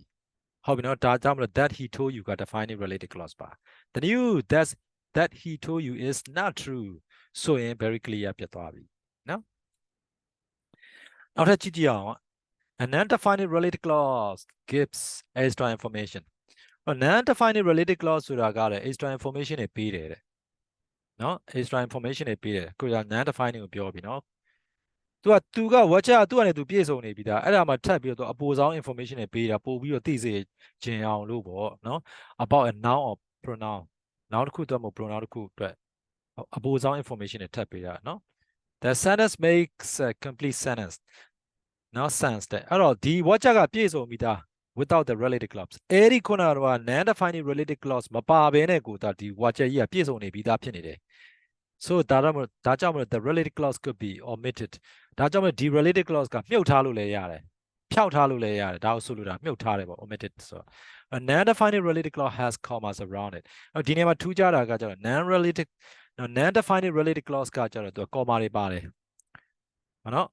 ဟုတ်ပြီနော်ဒါကြောင့်မလို့ that he told you က defining related clause ပါ the news that he told you is not true ဆိုရင် very clear ဖြစ်သွားပြီနော်နောက်ထပ်ကြည့်အောင် a non-defining related clause gives extra information non-defining related clause ဆိုတာကလည်း extra information တွေပေးတယ်တဲ့နော် extra information တွေပေးတယ်ကိုက non-defining ကိုပြောပြီနော်သူက watcher သူကနေသူပြည့်စုံနေပြီဒါအဲ့ဒါမှထပ်ပြီးတော့အပူဆောင် information တွေပေးတာပို့ပြီးတော့သိစေခြင်းအောင်လို့ပေါ့နော် about a noun or pronoun noun တစ်ခုတော့မဟုတ် pronoun တစ်ခုအတွက်အပူဆောင် information တွေထပ်ပေးတာနော် The sentence makes a complete sentence. Not sense တဲ့အဲ့တော့ဒီ watch ကပြည့်စုံပြီးသား without the related clause အဲ့ဒီခုနကတော့ non defining related clause မပါဘဲနဲ့ကိုဒါဒီ watch ကြီးကပြည့်စုံနေပြီးသားဖြစ်နေတယ် so ဒါကြောင့်မလို့ the related clause could be omitted ဒါကြောင့်မလို့ဒီ related clause ကမြုပ်ထားလို့လည်းရတယ်ဖြောက်ထားလို့လည်းရတယ်ဒါကိုဆိုလိုတာမြုပ်ထားတယ်ပေါ့ omitted ဆိုတော့ a non defining related clause has commas around it ဒီနေရာမှာထူးခြားတာကကျတော့ non defining related clause ကကျတော့သူက comma တွေပါတယ်ဟုတ်နော်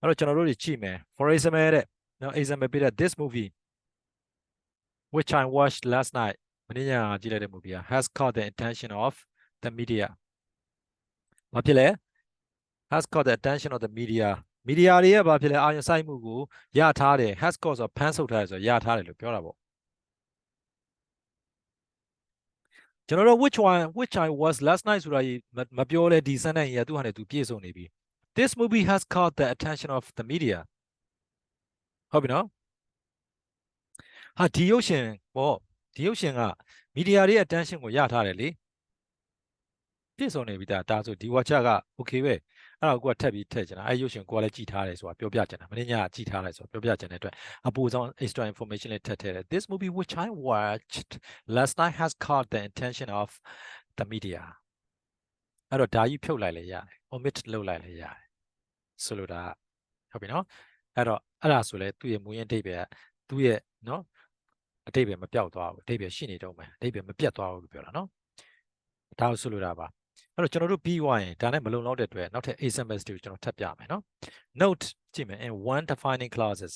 အဲ့တော့ကျွန်တော်တို့ကြည့်မယ် for example တဲ့နော် example ပေးတဲ့ this movie which I watched last night မနေ့ညကြည့်လိုက်တဲ့ movie has caught the attention of the media ဘာဖြစ်လဲ has caught the attention of the media မီဒီယာတွေကဘာဖြစ်လဲအာရုံစိုက်မှုကိုရထားတယ် has caught ဆိုဖမ်းဆုပ်ထားတယ်ဆိုရထားတယ်လို့ပြောတာပေါ့ကျွန်တော်တို့ which I was last night ဆိုတာမပြောလဲဒီ sentence ကြီးကသူ့ဟာနဲ့သူပြည့်စုံနေပြီ this movie has caught the attention of the media ဟုတ်ပြီနော်ဟာဒီရုပ်ရှင်ပေါ့ဒီရုပ်ရှင်ကမီဒီယာရဲ့ attention ကိုရထားတယ်လေပြည့်စုံနေပြီဒါဆိုဒီ watcher က okay ပဲအဲ့တော့ကိုကထပ်ပြီးထည့်ချင်တာအဲ့ရုပ်ရှင်ကိုကလည်းကြည့်ထားတယ်ဆိုတာပြောပြချင်တာမင်းညကြည့်ထားလိုက်ဆိုပြောပြချင်တဲ့အတွက်အပူဆောင် extra information လေးထည့်တယ် This movie which I watched last night has caught the attention of the media အဲ့တော့ဒါကြီးဖြုတ်လိုက်လေရတယ် omit လုပ်လိုက်လေရတယ်ဆိုလိုတာဟုတ်ပြီနော်အဲ့တော့အဲ့ဒါဆိုလဲသူ့ရဲ့မူရင်းအဓိပ္ပာယ်ကသူ့ရဲ့နော်အဓိပ္ပာယ်မပြောက်သွားဘူးအဓိပ္ပာယ်ရှိနေတော့မယ်အဓိပ္ပာယ်မပြတ်သွားဘူးလို့ပြောတာနော်ဒါကိုဆိုလိုတာပါအဲ့တော့ကျွန်တော်တို့ပြီးသွားရင်ဒါနဲ့မလုံလောက်တဲ့အတွက်နောက်ထပ် examples တွေကိုကျွန်တော်ထပ်ပြမယ်နော် note ကြည့်မယ် in one defining clauses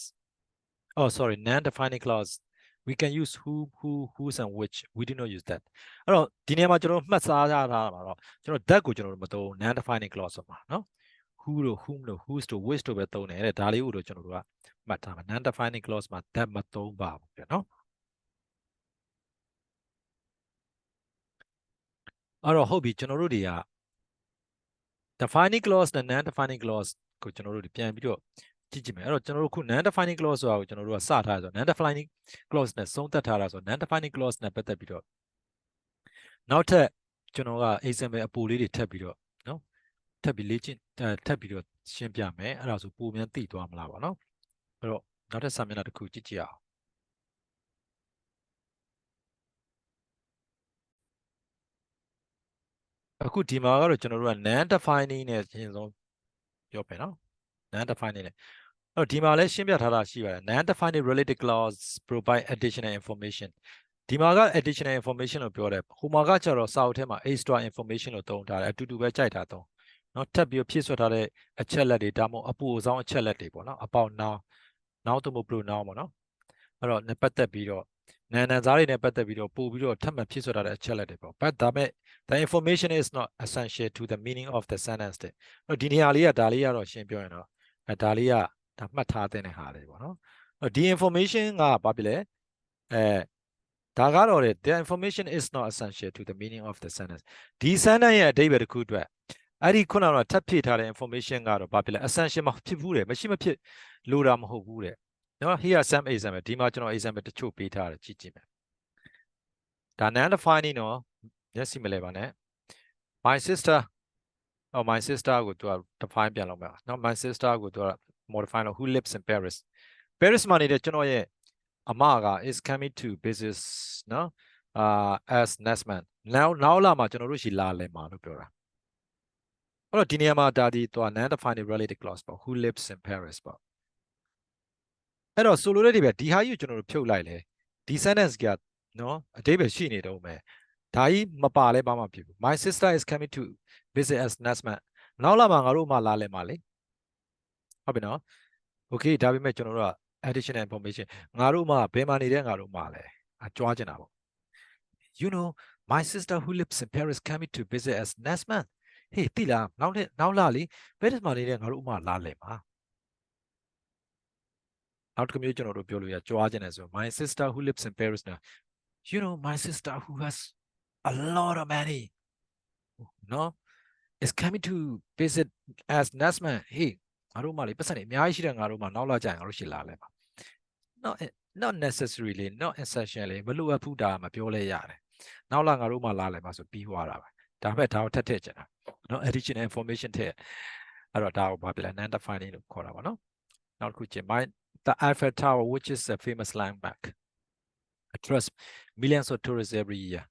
oh sorry non defining clause we can use who whose and which we do not use that အဲ့တော့ဒီနေရာမှာကျွန်တော်မှတ်စားထားတာမှာတော့ကျွန်တော် that ကိုကျွန်တော်တို့မသုံး non defining clause မှာနော် who တို့ whom တို့ whose တို့ which တို့ပဲသုံးတယ်တဲ့ဒါလေးကိုတော့ကျွန်တော်တို့ကမှတ်ထားမှာ non defining clause မှာ that မသုံးပါဘူးပြနော်အဲ့တော့ဟုတ်ပြီကျွန်တော်တို့တွေက defining clause နဲ့ non defining clause ကိုကျွန်တော်တို့ပြန်ပြီးတော့ကြည့်ကြည့်မယ်အဲ့တော့ကျွန်တော်တို့ခု non defining clause ဆိုတာကိုကျွန်တော်တို့ကစထားရဆို non defining clause နဲ့ဆုံးသက်ထားတာဆို non defining clause နဲ့ပတ်သက်ပြီးတော့နောက်ထပ်ကျွန်တော်က example အပူလေးတွေထပ်ပြီးတော့နော်ထပ်ပြီးလေ့ကျင့်ထပ်ပြီးတော့ရှင်းပြမယ်အဲ့ဒါဆိုပုံမြန်သိသွားမလားပေါ့နော်အဲ့တော့နောက်ထပ်စာမျက်နှာတစ်ခုကြည့်ကြည့်အောင်အခုဒီမှာကတော့ကျွန်တော်တို့က non defining နဲ့အရင်ဆုံးပြောပြနော် non defining နဲ့အဲ့တော့ဒီမှာလည်းရှင်းပြထားတာရှိပါတယ် non defining related clause provide additional information ဒီမှာက additional information လို့ပြောတယ်ဟိုမှာကကျတော့စာအုပ်ထဲမှာ extra information လို့သုံးထားတယ်အတူတူပဲကြိုက်တာသုံးနော်ထပ်ပြီးဖြည့်ဆွတ်ထားတဲ့အချက်လက်တွေဒါမှမဟုတ်အပူအဆောင်အချက်လက်တွေပေါ့နော်အပေါက်နောက်သို့မဟုတ် pronoun ပေါ့နော်အဲ့တော့ပတ်သက်ပြီးတော့နာမ်စားတွေနဲ့ပတ်သက်ပြီးတော့ပို့ပြီးတော့ထပ်မံဖြည့်ဆွတ်ထားတဲ့အချက်လက်တွေပေါ့ but ဒါပေမဲ့ the information is not essential to the meaning of the sentence တဲ့ဒီနေရာလေးကဒါလေးကတော့ရှင်းပြောရင်တော့ဒါလေးကဒါမှတ်ထားတဲ့ဟာလေးပေါ့နော်ဒီ information ကဘာဖြစ်လဲဒါကတော့ the information is not essential to the meaning of the sentence ဒီ sentence ရဲ့အဓိပ္ပာယ်တစ်ခုအတွက်အဲ့ဒီခုနကထပ်ဖြည့်ထားတဲ့ information ကတော့ဘာဖြစ်လဲ essential မဖြစ်ဘူးတဲ့မရှိမဖြစ်လိုတာမဟုတ်ဘူးတဲ့နော် here some example ဒီမှာကျွန်တော် example တချို့ပေးထားတယ်ကြည့်ကြည့်မယ်ဒါ non defining နော်မျက်စိမလဲပါနဲ့ my sister my sister ကိုသူက define ပြန်လုပ်မယ်နော် my sister ကိုသူက modify လို့ who lives in Paris မှာနေတဲ့ကျွန်တော်ရဲ့အမက is coming to business နော်as next month နောက်လာမှာကျွန်တော်တို့ရှိလာလဲမှာလို့ပြောတာအဲ့တော့ဒီနေရာမှာဒါဒီသူက non defining related clause ပေါ့ who lives in Paris ပေါ့အဲ့တော့ဆိုလိုတဲ့ဒီပဲဒီဟာကြီးကိုကျွန်တော်တို့ဖြုတ်လိုက်လေဒီ sentence ကနော်အဓိပ္ပာယ်ရှိနေတော့မယ်ဒါကြီးမပါလဲဘာမှဖြစ်ဘူး my sister is coming to visit us next month နောက်လာမှာငါတို့မှလာလဲမှာလေဟုတ်ပြီနော် okay ဒါပေမဲ့ကျွန်တော်တို့က additional information ငါတို့မှဘယ်မှာနေတဲ့ငါတို့မှလဲကြွားကျင်တာပေါ့ you know my sister who lives in Paris coming to visit us next month ဟေးတိလားနောက်လာလေဘယ်မှာနေတဲ့ငါတို့မှလာလဲမှာနောက်တစ်ခုမျိုးကျွန်တော်တို့ပြောလို့ရကြွားကျင်တယ်ဆို my sister who lives in Paris now you know my sister who has a lot of money no is coming to visit as next month ဟေးငါတို့မှလေပတ်စံနေအများကြီးရှိတဲ့ငါတို့မှနောက်လာကြရင်ငါတို့ရှိလာလဲမှာ not necessarily not essentially မလိုအပ်ဘူးဒါမပြောလဲရတယ်နောက်လာငါတို့မှလာလဲမှာဆိုပြီးသွားတာပဲဒါပေမဲ့ဒါကိုထပ်ထည့်ချင်တာနော် additional information ထည့် အဲ့တော့ဒါကိုဘာဖြစ်လဲ non defining လို့ခေါ်တာပါနော်နောက်တစ်ခုချင်း the Eiffel Tower which is a famous landmark attracts millions of tourists every year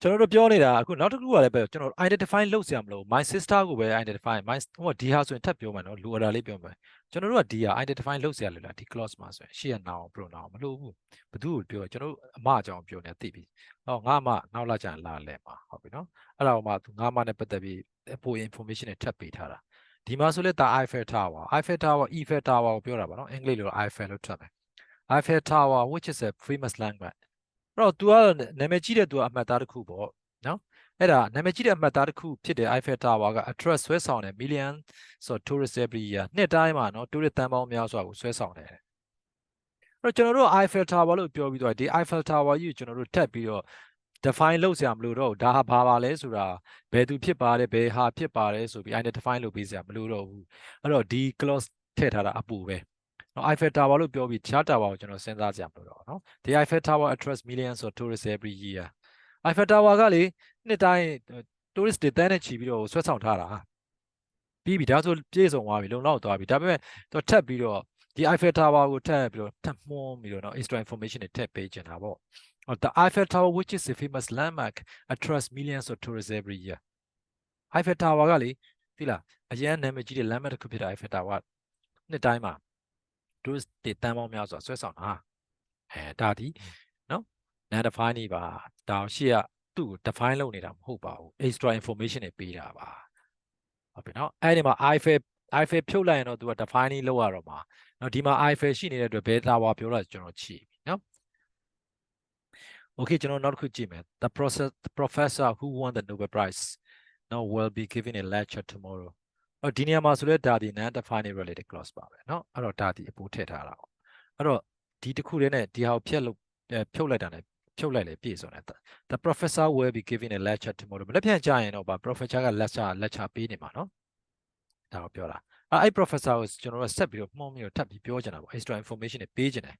ကျွန်တော်တို့ပြောနေတာအခုနောက်တစ်ခုကလည်းပဲကျွန်တော် identify လုပ်စရာမလို my sister ကိုပဲ identify my ဟိုဒီဟာဆိုရင်ထပ်ပြောမယ်နော်လူအရာလေးပြောမယ်ကျွန်တော်တို့ကဒီဟာ identify လုပ်စရာလေလားဒီ clause မှာဆိုရင်ရှေ့က noun pronoun မလို့ဘူးဘယ်သူ့ကိုပြောကျွန်တော်တို့အမအကြောင်းပြောနေသိပြီဟောငါအမနောက်လာကြရင်လာလဲမှာဟုတ်ပြီနော်အဲ့ဒါမှသူငါအမနဲ့ပတ်သက်ပြီးပို information တွေထပ်ပေးထားတာဒီမှာဆိုလဲဒါ Eiffel Tower Eiffel Tower Eiffel Tower ကိုပြောတာပါနော်အင်္ဂလိပ်လို Eiffel လို့ထပ်မယ် Eiffel Tower which is a famous landmark အဲ့တော့ तू ကနာမည်ကြီးတဲ့ तू အမှတ်သားတစ်ခုပေါ့နော်အဲ့ဒါနာမည်ကြီးတဲ့အမှတ်သားတစ်ခုဖြစ်တဲ့ Eiffel Tower က attract ဆွဲဆောင်တယ် million ဆို tourist every year နှစ်တိုင်းမှာနော် tourist တန်ပေါင်းများစွာကိုဆွဲဆောင်တယ်အဲ့တော့ကျွန်တော်တို့ Eiffel Tower လို့ပြောပြီးတော့ဒီ Eiffel Tower ကြီးကိုကျွန်တော်တို့ထပ်ပြီးတော့ define လုပ်စရာမလိုတော့ဒါဟာဘာပါလဲဆိုတာဘယ်သူဖြစ်ပါတယ်ဘယ်ဟာဖြစ်ပါတယ်ဆိုပြီး identify လုပ်ပေးစရာမလိုတော့ဘူးအဲ့တော့ဒီ clause ထည့်ထားတာအပူပဲနော် Eiffel Tower လို့ပြောပြီးတခြား tower ကိုကျွန်တော်စဉ်းစားကြမလို့တော့နော်ဒီ Eiffel Tower attracts millions of tourists every year Eiffel Tower ကလေနှစ်တိုင်း tourist တွေတန်းနဲ့ချီပြီးတော့ဆွဲဆောင်ထားတာပြီးပြီဒါဆိုပြည့်စုံသွားပြီလုံလောက်သွားပြီဒါပေမဲ့သူထပ်ပြီးတော့ဒီ Eiffel Tower ကိုထပ်ပြီးတော့ထပ်မှုန်းပြီးတော့နော် extra information တွေထည့်ပေးချင်တာပေါ့ The Eiffel Tower which is a famous landmark attracts millions of tourists every year Eiffel Tower ကလေသိလားအရန်နာမည်ကြီးတဲ့ landmark တစ်ခုဖြစ်တဲ့ Eiffel Tower နှစ်တိုင်းမှာ tourist တွေတန်းပေါင်းများစွာဆွဲဆောင်တာဒါဒီနော် non define နေပါဒါရှေ့ကသူ့ကို define လုပ်နေတာမဟုတ်ပါဘူး extra information တွေပေးတာပါဟုတ်ပြီနော်အဲ့ဒီမှာ Eiffel ဖြုတ်လိုက်ရင်တော့သူက define လုပ်ရတော့မှာနော်ဒီမှာ Eiffel ရှိနေတဲ့အတွက်ဘယ် tower ပြောတာကျွန်တော်ကြည့်ပြီနော် Okay ကျွန်တော်နောက်တစ်ခုကြည့်မယ် the professor who won the Nobel Prize now will be giving a lecture tomorrow ဒီနေရာမှာဆိုလဲဒါဒီ non defined related clause ပါပဲเนาะအဲ့တော့ဒါဒီအပူထည့်ထားတာပေါ့အဲ့တော့ဒီတစ်ခုတည်းနဲ့ဒီဟာကိုဖြုတ်လိုက်တာ ਨੇ ဖြုတ်လိုက်လေပြည့်စုံတယ် the professor will be giving a lecture tomorrow မနေ့ပြန်ကြာရင်တော့ဗာ professor က lecture ပေးနေမှာเนาะဒါကိုပြောတာအဲ့ professor ကိုကျွန်တော်တို့ဆက်ပြီးတော့မှုန်းပြီးတော့ထပ်ပြီးပြောချင်တာပေါ့ extra information တွေပေးချင်တယ်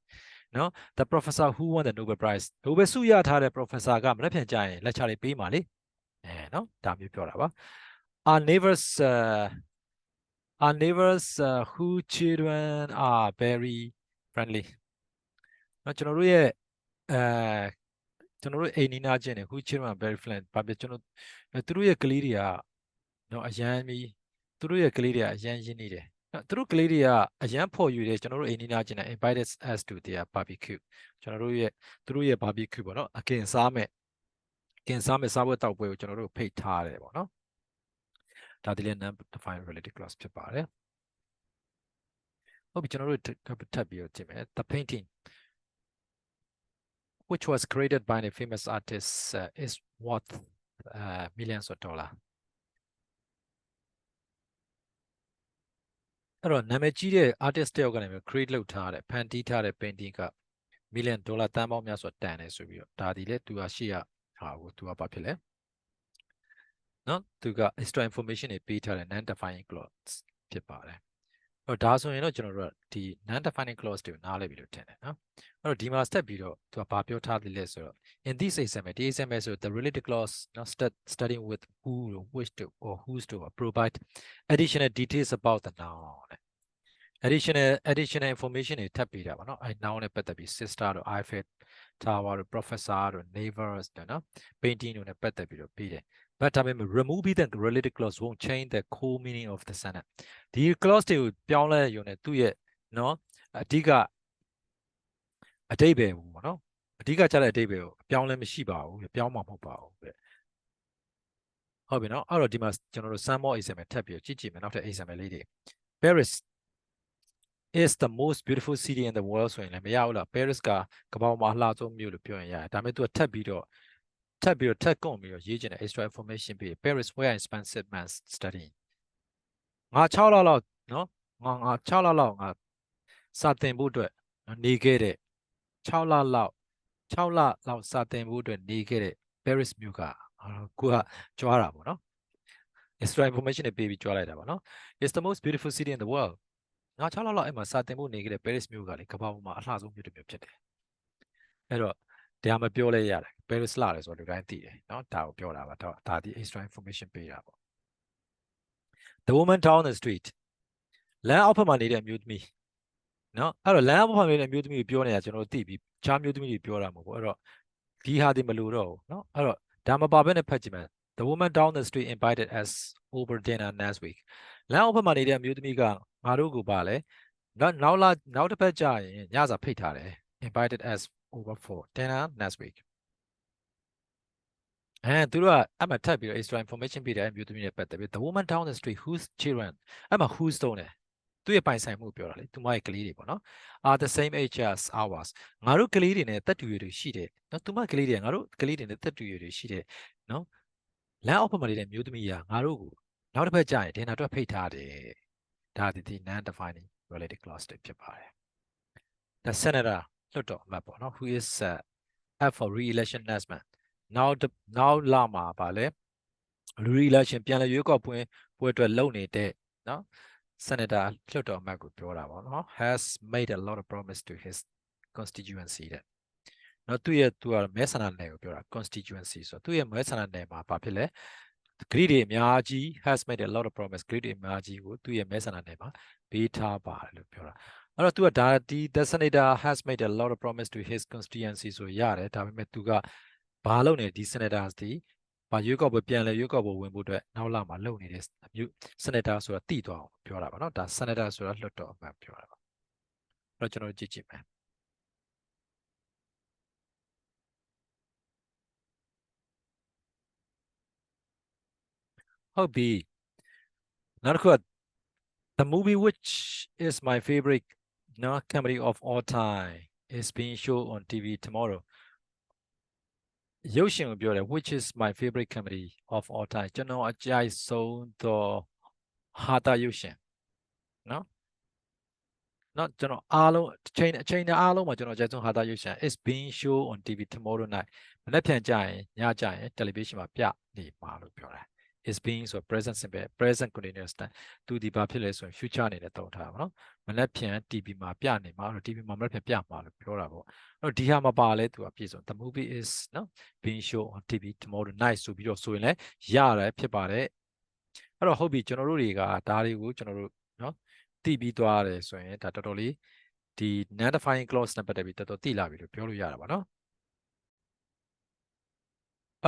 နော် the professor who won the Nobel Prize Nobel ဆုရထားတဲ့ professor ကမနေ့ပြန်ကြာရင် lecture တွေပေးမှာလေနော်ဒါမျိုးပြောတာပါ our neighbors who children are very friendly နော်ကျွန်တော်တို့ရဲ့ကျွန်တော်တို့အိမ်နီးနားချင်းတွေ who children are very friendly ဘာဖြစ်ကျွန်တော်သူတို့ရဲ့ကလေးတွေကနော်အရန်ပြီးသူတို့ရဲ့ကလေးတွေကအရန်ရင်းနေတယ်သူတို့ကလေးတွေကအရန်ဖော်ယူတယ်ကျွန်တော်တို့အိမ်နီးနားချင်းတွေ invited us to their barbecue ကျွန်တော်တို့ရဲ့သူတို့ရဲ့ barbecue ပေါ့နော်အကင်စားမဲ့စားပွဲတောက်ပွဲကိုကျွန်တော်တို့ဖိတ်ထားတယ်ပေါ့နော်ဒါဒီလည်း non defined related clause ဖြစ်ပါတယ်ဟုတ်ပြီကျွန်တော်တို့ထပ်ပြီးတော့ကြည့်မယ် the painting which was created by a famous artist is worth millions of dollars အဲ့တော့နာမည်ကြီးတဲ့ artist တယောက်ကနေပြီး create လုပ်ထားတဲ့ဖန်တီးထားတဲ့ painting က million dollar တန်ပေါင်းများစွာတန်တယ်ဆိုပြီးတော့ဒါဒီလေသူကရှေ့ကဟာကိုသူကဘာဖြစ်လဲနော်သူက extra information တွေပေးထားတဲ့ non defining clause ဖြစ်ပါတယ်အဲ့တော့ဒါဆိုရင်တော့ကျွန်တော်တို့ကဒီ non defining clause တွေကိုနားလည်ပြီလို့ထင်တယ်နော်အဲ့တော့ဒီမှာ step ပြီးတော့သူကဘာပြောထားသလဲဆိုတော့ in this example ဒီ example ဆို the related clause not studying with who or which to or whose to provide additional details about the noun additional information တွေထပ်ပေးတာပါเนาะအဲ noun နဲ့ပတ်သက်ပြီး sister တို့ Eiffel Tower တို့ professor တို့ neighbors တို့เนาะ painting တို့နဲ့ပတ်သက်ပြီးတော့ပြီးတယ် but ဒါပေမဲ့ removing the related clause won't change the core meaning of the sentence ဒီ clause တွေကိုပြောင်းလဲရုံနဲ့သူ့ရဲ့เนาะအဓိကအဓိပ္ပာယ်ပေါ့เนาะအဓိကကျတဲ့အဓိပ္ပာယ်ကိုပြောင်းလဲမရှိပါဘူးပြောင်းမှာမဟုတ်ပါဘူးဟုတ်ပြီเนาะအဲ့တော့ဒီမှာကျွန်တော်တို့ some more example ထပ်ပြီးကြည့်မယ်နောက်ထပ် example လေးတွေ Paris is the most beautiful city in the world ဆိုရင်လည်းမရဘူးလား Paris ကကမ္ဘာမှာအလှဆုံးမြို့လို့ပြောရင်ရတယ်ဒါပေမဲ့ तू ထပ်ပြီးတော့ကုန်ပြီးတော့ရေးချင်တဲ့ extra information ပေး Paris where I spent 6 months studying ငါ6လလောက်နော်ငါ6လလောက်ငါစာသင်ဖို့အတွက်နေခဲ့တဲ့6လလောက်စာသင်ဖို့အတွက်နေခဲ့တဲ့ Paris မြို့ကကိုကကြွားတာပေါ့နော် extra information တွေပေးပြီးကြွားလိုက်တာပေါ့နော် It's the most beautiful city in the world ငါ6လလောက်အဲ့မှာစာသင်ဖို့နေခဲ့တဲ့ Paris မြို့ကလေကမ္ဘာပေါ်မှာအလှဆုံးမြို့တစ်မြို့ဖြစ်တယ်အဲ့တော့တရားမပြောလဲရတယ် Paris လှတယ်ဆိုတော့လူတိုင်းသိတယ်เนาะဒါကိုပြောတာပါဒါဒီ extra information ပေးတာပေါ့ the woman down the street လမ်းအောက်ဘက်မှာနေတဲ့အမျိုးသမီးနော်အဲ့တော့လမ်းအောက်ဘက်မှာနေတဲ့အမျိုးသမီးကိုပြောနေတာကျွန်တော်သိပြီးချားမျိုးသမီးတွေပြောတာမဟုတ်ဘူးအဲ့တော့ဒီဟာဒီမလို့တော့ဘူးနော်အဲ့တော့ဒါမပါဘဲနဲ့ဖတ်ကြည့်မယ် the woman down the street invited us over dinner next week လမ်းအောက်ဘက်မှာနေတဲ့အမျိုးသမီးကငါတို့ကိုပါလဲနောက်တစ်ဖက်ကြာရင်ညစာဖိတ်ထားတယ် invited us over for dinner next week သူတို့ကအမှထပ်ပြီးတော့ extra information ပေးတယ်အမျိုးသမီးနဲ့ပတ်သက်ပြီး the woman down the street whose children အမှ whose တုံးတယ်သူ့ရဲ့ပိုင်ဆိုင်မှုပြောတာလေသူမရဲ့ကလေးတွေပေါ့နော် are the same age as ours ငါတို့ကလေးတွေနဲ့တက်တူရည်တွေရှိတယ်နော်သူမကလေးတွေငါတို့ကလေးတွေနဲ့တက်တူရည်တွေရှိတယ်နော်လမ်းအောက်ဘက်မှာနေတဲ့မျိုးသမီးကငါတို့ကိုနောက်တစ်ဖက်ကြာရင်ဒင်နာအတွက်ဖိတ်ထားတယ်ဒါဒီ non defining related clause တွေဖြစ်ပါတယ် the senator လွှတ်တော်အမတ်ပေါ့နော် who is up for re-election next month now လာမှာပါလဲ re-election ပြန်လည်ရွေးကောက်ပွဲအတွက်လုပ်နေတဲ့နော် senator လွှတ်တော်အမတ်ကိုပြောတာပေါ့နော် has made a lot of promise to his constituency တဲ့နော်သူကမဲဆန္ဒနယ်ကိုပြောတာ constituency ဆိုတော့သူရဲ့မဲဆန္ဒနယ်မှာဘာဖြစ်လဲဂရိတွေအများကြီး has made a lot of promise ဂရိတွေအများကြီးကိုသူရဲ့မဲဆန္ဒနယ်မှာပေးထားပါတယ်လို့ပြောတာအဲ့တော့သူကဒါဒီ the senator has made a lot of promise to his constituency ဆိုရတယ်ဒါပေမဲ့သူကဘာလုပ်နေဒီ senators ဒီဘာရွေးကောက်ပွဲပြန်လဲရွေးကောက်ပွဲဝင်ဖို့အတွက်နောက်လာမှာလုပ်နေတဲ့မြို့ senator ဆိုတာတိသွားအောင်ပြောတာပါเนาะဒါ senator ဆိုတာလွှတ်တော်အမတ်ပြောတာပါအဲ့တော့ကျွန်တော်ကြည့်ကြည့်မယ်ဟုတ်ပြီနောက်တစ်ခုက the movie which is my favorite comedy of all time is being shown on TV tomorrow ရုပ်ရှင်ကိုပြောတယ် which is my favorite comedy of all time ကျွန်တော်အကြိုက်ဆုံးသောဟာတာရုပ်ရှင်နော်ကျွန်တော်အားလုံးအချိန်အားလုံးမှာကျွန်တော်အကြိုက်ဆုံးဟာတာရုပ်ရှင် is being shown on TV tomorrow night မနေ့ပြန်ကြရင်ညကြရင် television မှာပြနေမှာလို့ပြောတာ is being ဆို present simple present continuous tense သူဒီဘာဖြစ်လဲဆိုရင် future အနေနဲ့သုံးထားပါနော်မနေ့ပြန် TV မှာပြနေမှာလို့ TV မှာမနေ့ပြန်ပြမှာလို့ပြောတာပေါ့အဲ့တော့ဒီဟာမပါလဲသူကပြည့်စုံ the movie is being shown on TV tomorrow night ဆိုပြီးတော့ဆိုရင်လည်းရတယ်ဖြစ်ပါတယ်အဲ့တော့ဟုတ်ပြီကျွန်တော်တို့တွေကဒါတွေကိုကျွန်တော်တို့သိပြီးသွားတယ်ဆိုရင်ဒါတော်တော်လေးဒီ non defining clause နဲ့ပတ်သက်ပြီးတော်တော်သိလာပြီလို့ပြောလို့ရတာပါနော်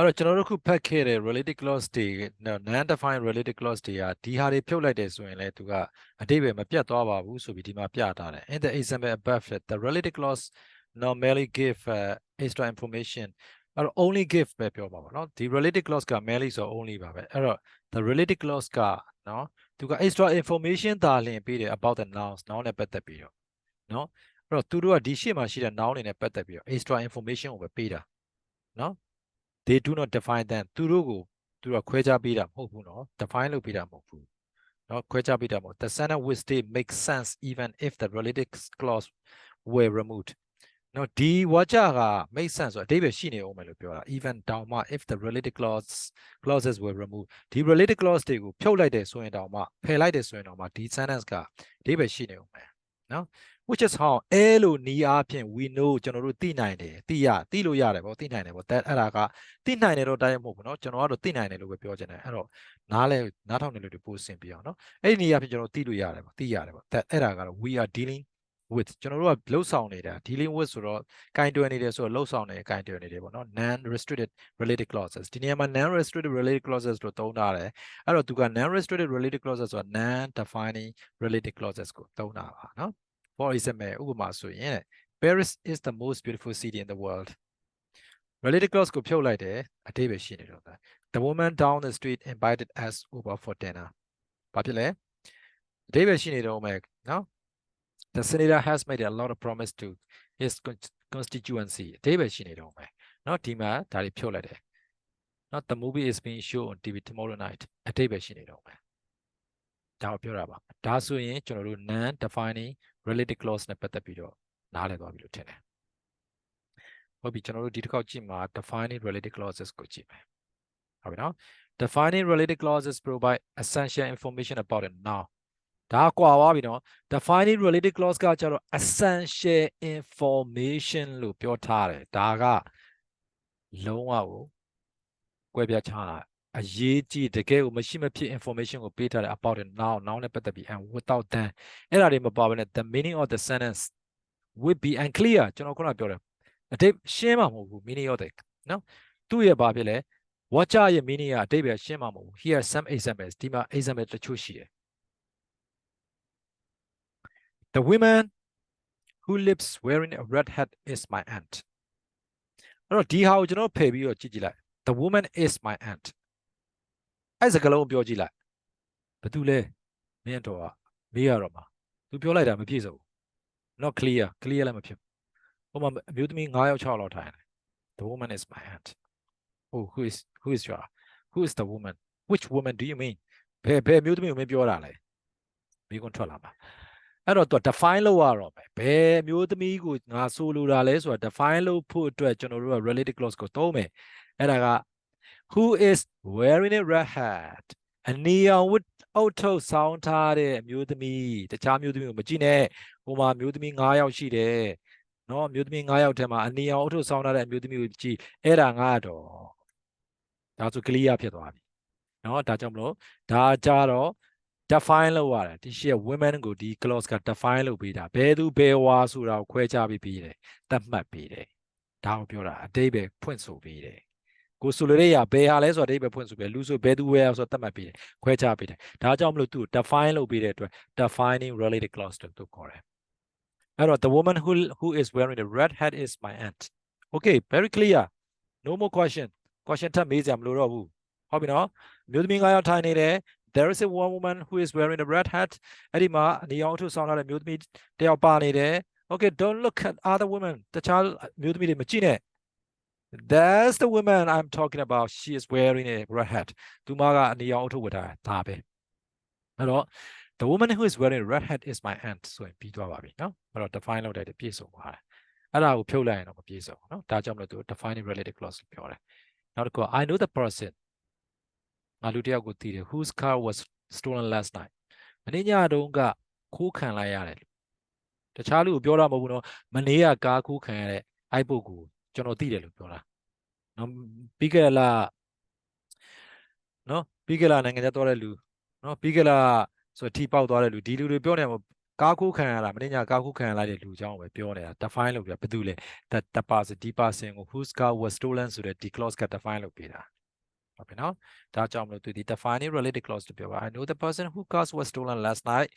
အဲ့တော့ကျွန်တော်တို့ခုဖတ်ခဲ့တဲ့ related clause တွေ non defined related clause တွေကဒီဟာတွေဖြုတ်လိုက်တယ်ဆိုရင်လည်းသူကအဓိပ္ပာယ်မပြတ်သွားပါဘူးဆိုပြီးဒီမှာပြထားတယ် in the example above the related clause normally give extra information အဲ့တော့ only give ပဲပြောပါပါเนาะဒီ related clause က merely ဆို only ပါပဲအဲ့တော့ the related clause ကเนาะသူက extra information သာလင်ပေးတယ် about the nouns noun နဲ့ပတ်သက်ပြီးတော့เนาะအဲ့တော့သူတို့ကဒီရှေ့မှာရှိတဲ့ noun တွေနဲ့ပတ်သက်ပြီးတော့ extra information ကိုပဲပေးတာเนาะthey do not define them သူတို့ခွဲခြားပေးတာမဟုတ်ဘူးเนาะ define လုပ်ပေးတာမဟုတ်ဘူးเนาะခွဲခြားပေးတာမဟုတ် the sentence which they make sense even if the related clause were removed เนาะဒီဝါကျက make sense ဆိုအဓိပ္ပာယ်ရှိနေအောင်မယ်လို့ပြောတာ even down မှ if the related clauses were removed ဒီ related clause တွေကိုဖြုတ်လိုက်တယ်ဆိုရင်တောင်မှဖယ်လိုက်တယ်ဆိုရင်တောင်မှဒီ sentence ကအဓိပ္ပာယ်ရှိနေအောင်မယ်เนาะwhich is how အဲလိုနီးအားဖြင့် we know ကျွန်တော်တို့သိနိုင်တယ်သိလို့ရတယ်ပေါ့သိနိုင်တယ်ပေါ့အဲ့ဒါကသိနိုင်တယ်တော့တိုင်းမဟုတ်ဘူးเนาะကျွန်တော်ကတော့သိနိုင်တယ်လို့ပဲပြောချင်တယ်အဲ့တော့နားထောင်နေလို့ဒီပို့ဆင်ပြအောင်เนาะအဲ့ဒီနီးအားဖြင့်ကျွန်တော်သိလို့ရတယ်ပေါ့သိရတယ်ပေါ့အဲ့ဒါကတော့ we are dealing with ကျွန်တော်တို့ကလှုပ်ဆောင်နေတာ dealing with ဆိုတော့ကင်တွယ်နေတယ်ဆိုတော့လှုပ်ဆောင်နေကင်တွယ်နေတယ်ပေါ့နော် non restricted related clauses ဒီနေရာမှာ non restricted related clauses လို့သုံးထားတယ်အဲ့တော့သူက non restricted related clauses ဆိုတာ non defining related clauses ကိုသုံးတာပါနော် for example ဥပမာဆိုရင် Paris is the most beautiful city in the world related clause ကိုဖြုတ်လိုက်တယ်အဓိပ္ပာယ်ရှိနေတော့ the woman down the street invited us over for dinner ဘာဖြစ်လဲအဓိပ္ပာယ်ရှိနေတော့မယ်နော်The senator has made a lot of promise to his constituency အဓိပ္ပာယ်ရှိနေတော့မယ်เนาะဒီမှာဒါတွေဖြုတ်လိုက်တယ်เนาะ the movie is being shown on TV tomorrow night အဓိပ္ပာယ်ရှိနေတော့မယ်ဒါကိုပြောတာပါဒါဆိုရင်ကျွန်တော်တို့ non defining related clause နဲ့ပတ်သက်ပြီးတော့နားလည်သွားပြီလို့ထင်တယ်ဟုတ်ပြီကျွန်တော်တို့ဒီတစ်ခေါက်ကြည့်မှာ defining related clauses ကိုကြည့်မယ်ဟုတ်ပြီเนาะ defining related clauses provide essential information about a nounဒါကွာသွားပြီနော် defining related clause ကကျတော့ essential information လို့ပြောထားတယ်ဒါကလုံးဝကိုကွဲပြားခြားတာ အရေးကြီးတကယ်ကိုမရှိမဖြစ် information ကိုပေးထားတယ် about it now နဲ့ပတ်သက်ပြီး and without then အဲ့ဒါတွေမပါဘဲနဲ့ the meaning of the sentence would be unclear ကျွန်တော်ခုနပြောတယ်အတိတ်ရှင်းမှာမဟုတ်ဘူး meaning of the နော်သူ့ရဲ့ဘာဖြစ်လဲ watcher ရဲ့ meaning ကအတိတ်ပဲရှင်းမှာမဟုတ်ဘူး here some examples ဒီမှာ example တချို့ရှိတယ် the woman who lives wearing a red hat is my aunt အဲ့တော့ဒီဟာကိုကျွန်တော်ဖယ်ပြီးတော့ကြည့်ကြည့်လိုက် the woman is my aunt အဲ့စကားလုံးပြောကြည့်လိုက်ဘာတူလဲမင်းတော့မေးရတော့မှာသူပြောလိုက်တာမပြည့်စုံဘူး not clear လည်းမဖြစ်ဘူးဟိုမှာအမျိုးသမီး9ယောက်6ယောက်လောက်ထိုင်တယ် the woman is my aunt oh who is the woman which woman do you mean ဘယ်အမျိုးသမီးကိုမင်းပြောတာလဲမိကွန်းထွက်လာမှာအဲ့တော့သူ define လုပ်ရတော့မယ်ဘယ်အမျိုးသမီးကိုငါဆိုလိုတာလဲဆိုတာ define လုပ်ဖို့အတွက်ကျွန်တော်တို့က related clause ကိုသုံးမယ်အဲ့ဒါက who is wearing a red hat အနီရောင်ဝတ်အုတ်ထုတ်ဆောင်းထားတဲ့အမျိုးသမီးတခြားမျိုးသမီးကိုမကြည့်နဲ့ဟိုမှာမျိုးသမီး9ယောက်ရှိတယ်နော်မျိုးသမီး9ယောက်ထဲမှာအနီရောင်အုတ်ထုတ်ဆောင်းထားတဲ့အမျိုးသမီးကိုကြည့်အဲ့ဒါငါတော့ဒါဆို clear ဖြစ်သွားပြီနော်ဒါကြောင့်မလို့ဒါကြတော့ define လုပ်ရတယ်ဒီရှေ့ women ကိုဒီ clause က define လုပ်ပေးတာဘယ်သူဘယ်ဝါဆိုတာကိုခွဲခြားပြီးတယ်သတ်မှတ်ပေးတယ်ဒါကိုပြောတာအတိတ်ပဲဖွင့်ဆိုပေးတယ်ကိုဆိုလိုတဲ့ရဘယ်ဟာလဲဆိုတော့အတိတ်ပဲဖွင့်ဆိုပေးလူဆိုဘယ်သူဝယ်ဆိုတော့သတ်မှတ်ပေးတယ်ခွဲခြားပေးတယ်ဒါကြောင့်မလို့သူ define လုပ်ပေးတဲ့အတွက် defining related clause လို့သူခေါ်တယ်အဲ့တော့ the woman who is wearing the red hat is my aunt okay very clear no more question ထပ်မေးစရာမလိုတော့ဘူးဟုတ်ပြီနော်မျိုးသမီး9ယောက်ထိုင်နေတယ်there is a one woman who is wearing a red hat အဲ့ဒီမှာအနီရောင်အထုဆောင်းထားတဲ့မျိုးသမီးတယောက်ပါနေတယ် okay don't look at other women တခြားမျိုးသမီးတွေမကြည့်နဲ့ that's the woman I'm talking about she is wearing a red hat သူမကအနီရောင်အထုဝတ်ထားတာပဲအဲ့တော့ the woman who is wearing a red hat is my aunt ဆိုရင်ပြီးသွားပါပြီနော်အဲ့တော့ define လုပ်တဲ့ပြည့်စုံသွားတယ်အဲ့ဒါကိုဖြုတ်လိုက်ရင်တော့မပြည့်စုံနော်ဒါကြောင့်မလို့သူ defining related clause လို့ပြောတယ်နောက်တစ်ခု I know the person ငါလူတယောက်ကိုသိတယ် whose car was stolen last night မနေ့ညတုန်းကခိုးခံလိုက်ရတယ်တခြားလူကိုပြောတာမဟုတ်ဘူးနော်မနေ့ကကားခိုးခံရတဲ့အိုက်ပုတ်ကိုကျွန်တော်သိတယ်လို့ပြောတာနော်ပြီးခဲ့လားနော်ပြီးခဲ့လားနိုင်ငံခြားသွားတဲ့လူနော်ပြီးခဲ့လားဆိုထီပေါက်သွားတဲ့လူဒီလူတွေပြောနေမှာကားခိုးခံရတာမနေ့ညကားခိုးခံရလိုက်တဲ့လူအကြောင်းပဲပြောနေတာ define လုပ်ပြဘယ်သူလဲ that person ဒီ person ကို whose car was stolen ဆိုတဲ့ဒီ clause က define လုပ်ပေးတာဟုတ်ပြီနော်ဒါကြောင့်မလို့သူဒီ defining related clause လို့ပြောပါ I know the person who car was stolen last night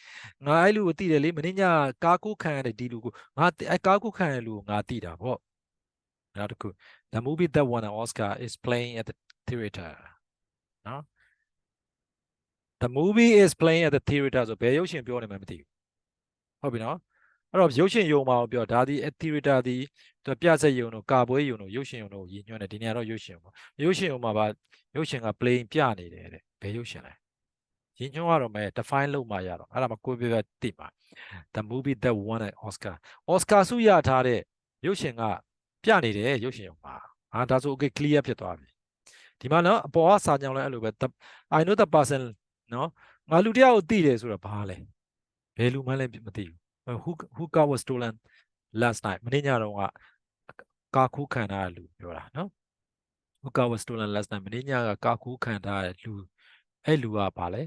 ငါအဲ့လူကိုသိတယ်လေမင်းညကားကိုခံရတဲ့ဒီလူကိုငါအဲ့ကားကိုခံရတဲ့လူကိုငါသိတာပေါ့နောက်တစ်ခု the movie that won an Oscar is playing at the theater နော် the movie is playing at the theater ဆိုဘယ်ရုပ်ရှင်ပြောနေမှမသိဘူးဟုတ်ပြီနော်အဲ့တော့ရုပ်ရှင်ယုံမှာပြောဒါဒီ theater ဒီသူပြဆက်ယုံတို့ကာပွဲယုံတို့ရုပ်ရှင်ယုံတို့ရည်ညွှန်းတယ်ဒီနေရာတော့ရုပ်ရှင်ပေါ့ရုပ်ရှင်ယုံမှာရုပ်ရှင်က playing ပြနေတယ်တဲ့ဘယ်ရုပ်ရှင်လဲရည်ညွှန်းရတော့မယ် define လုပ်မှရတော့အဲ့ဒါမှကိုယ်ပြပြသိမှာ the movie that won an Oscar ဆုရထားတဲ့ရုပ်ရှင်ကပြနေတယ်ရုပ်ရှင်ယုံမှာဒါဆို okay clear ဖြစ်သွားပြီဒီမှာနော်အပေါ်ကစာကြောင်လဲအဲ့လိုပဲ I know the person နော်ငါလူတယောက်ကိုသိတယ်ဆိုတော့ဘာလဲဘယ်လူမှလည်းမသိဘူးwho car was stolen last night မနေ့ညတော့ကကားခိုးခံထားတဲ့လူပြောတာနော် who car was stolen last night မနေ့ညကကားခိုးခံထားတဲ့လူအဲ့လူကဘာလဲ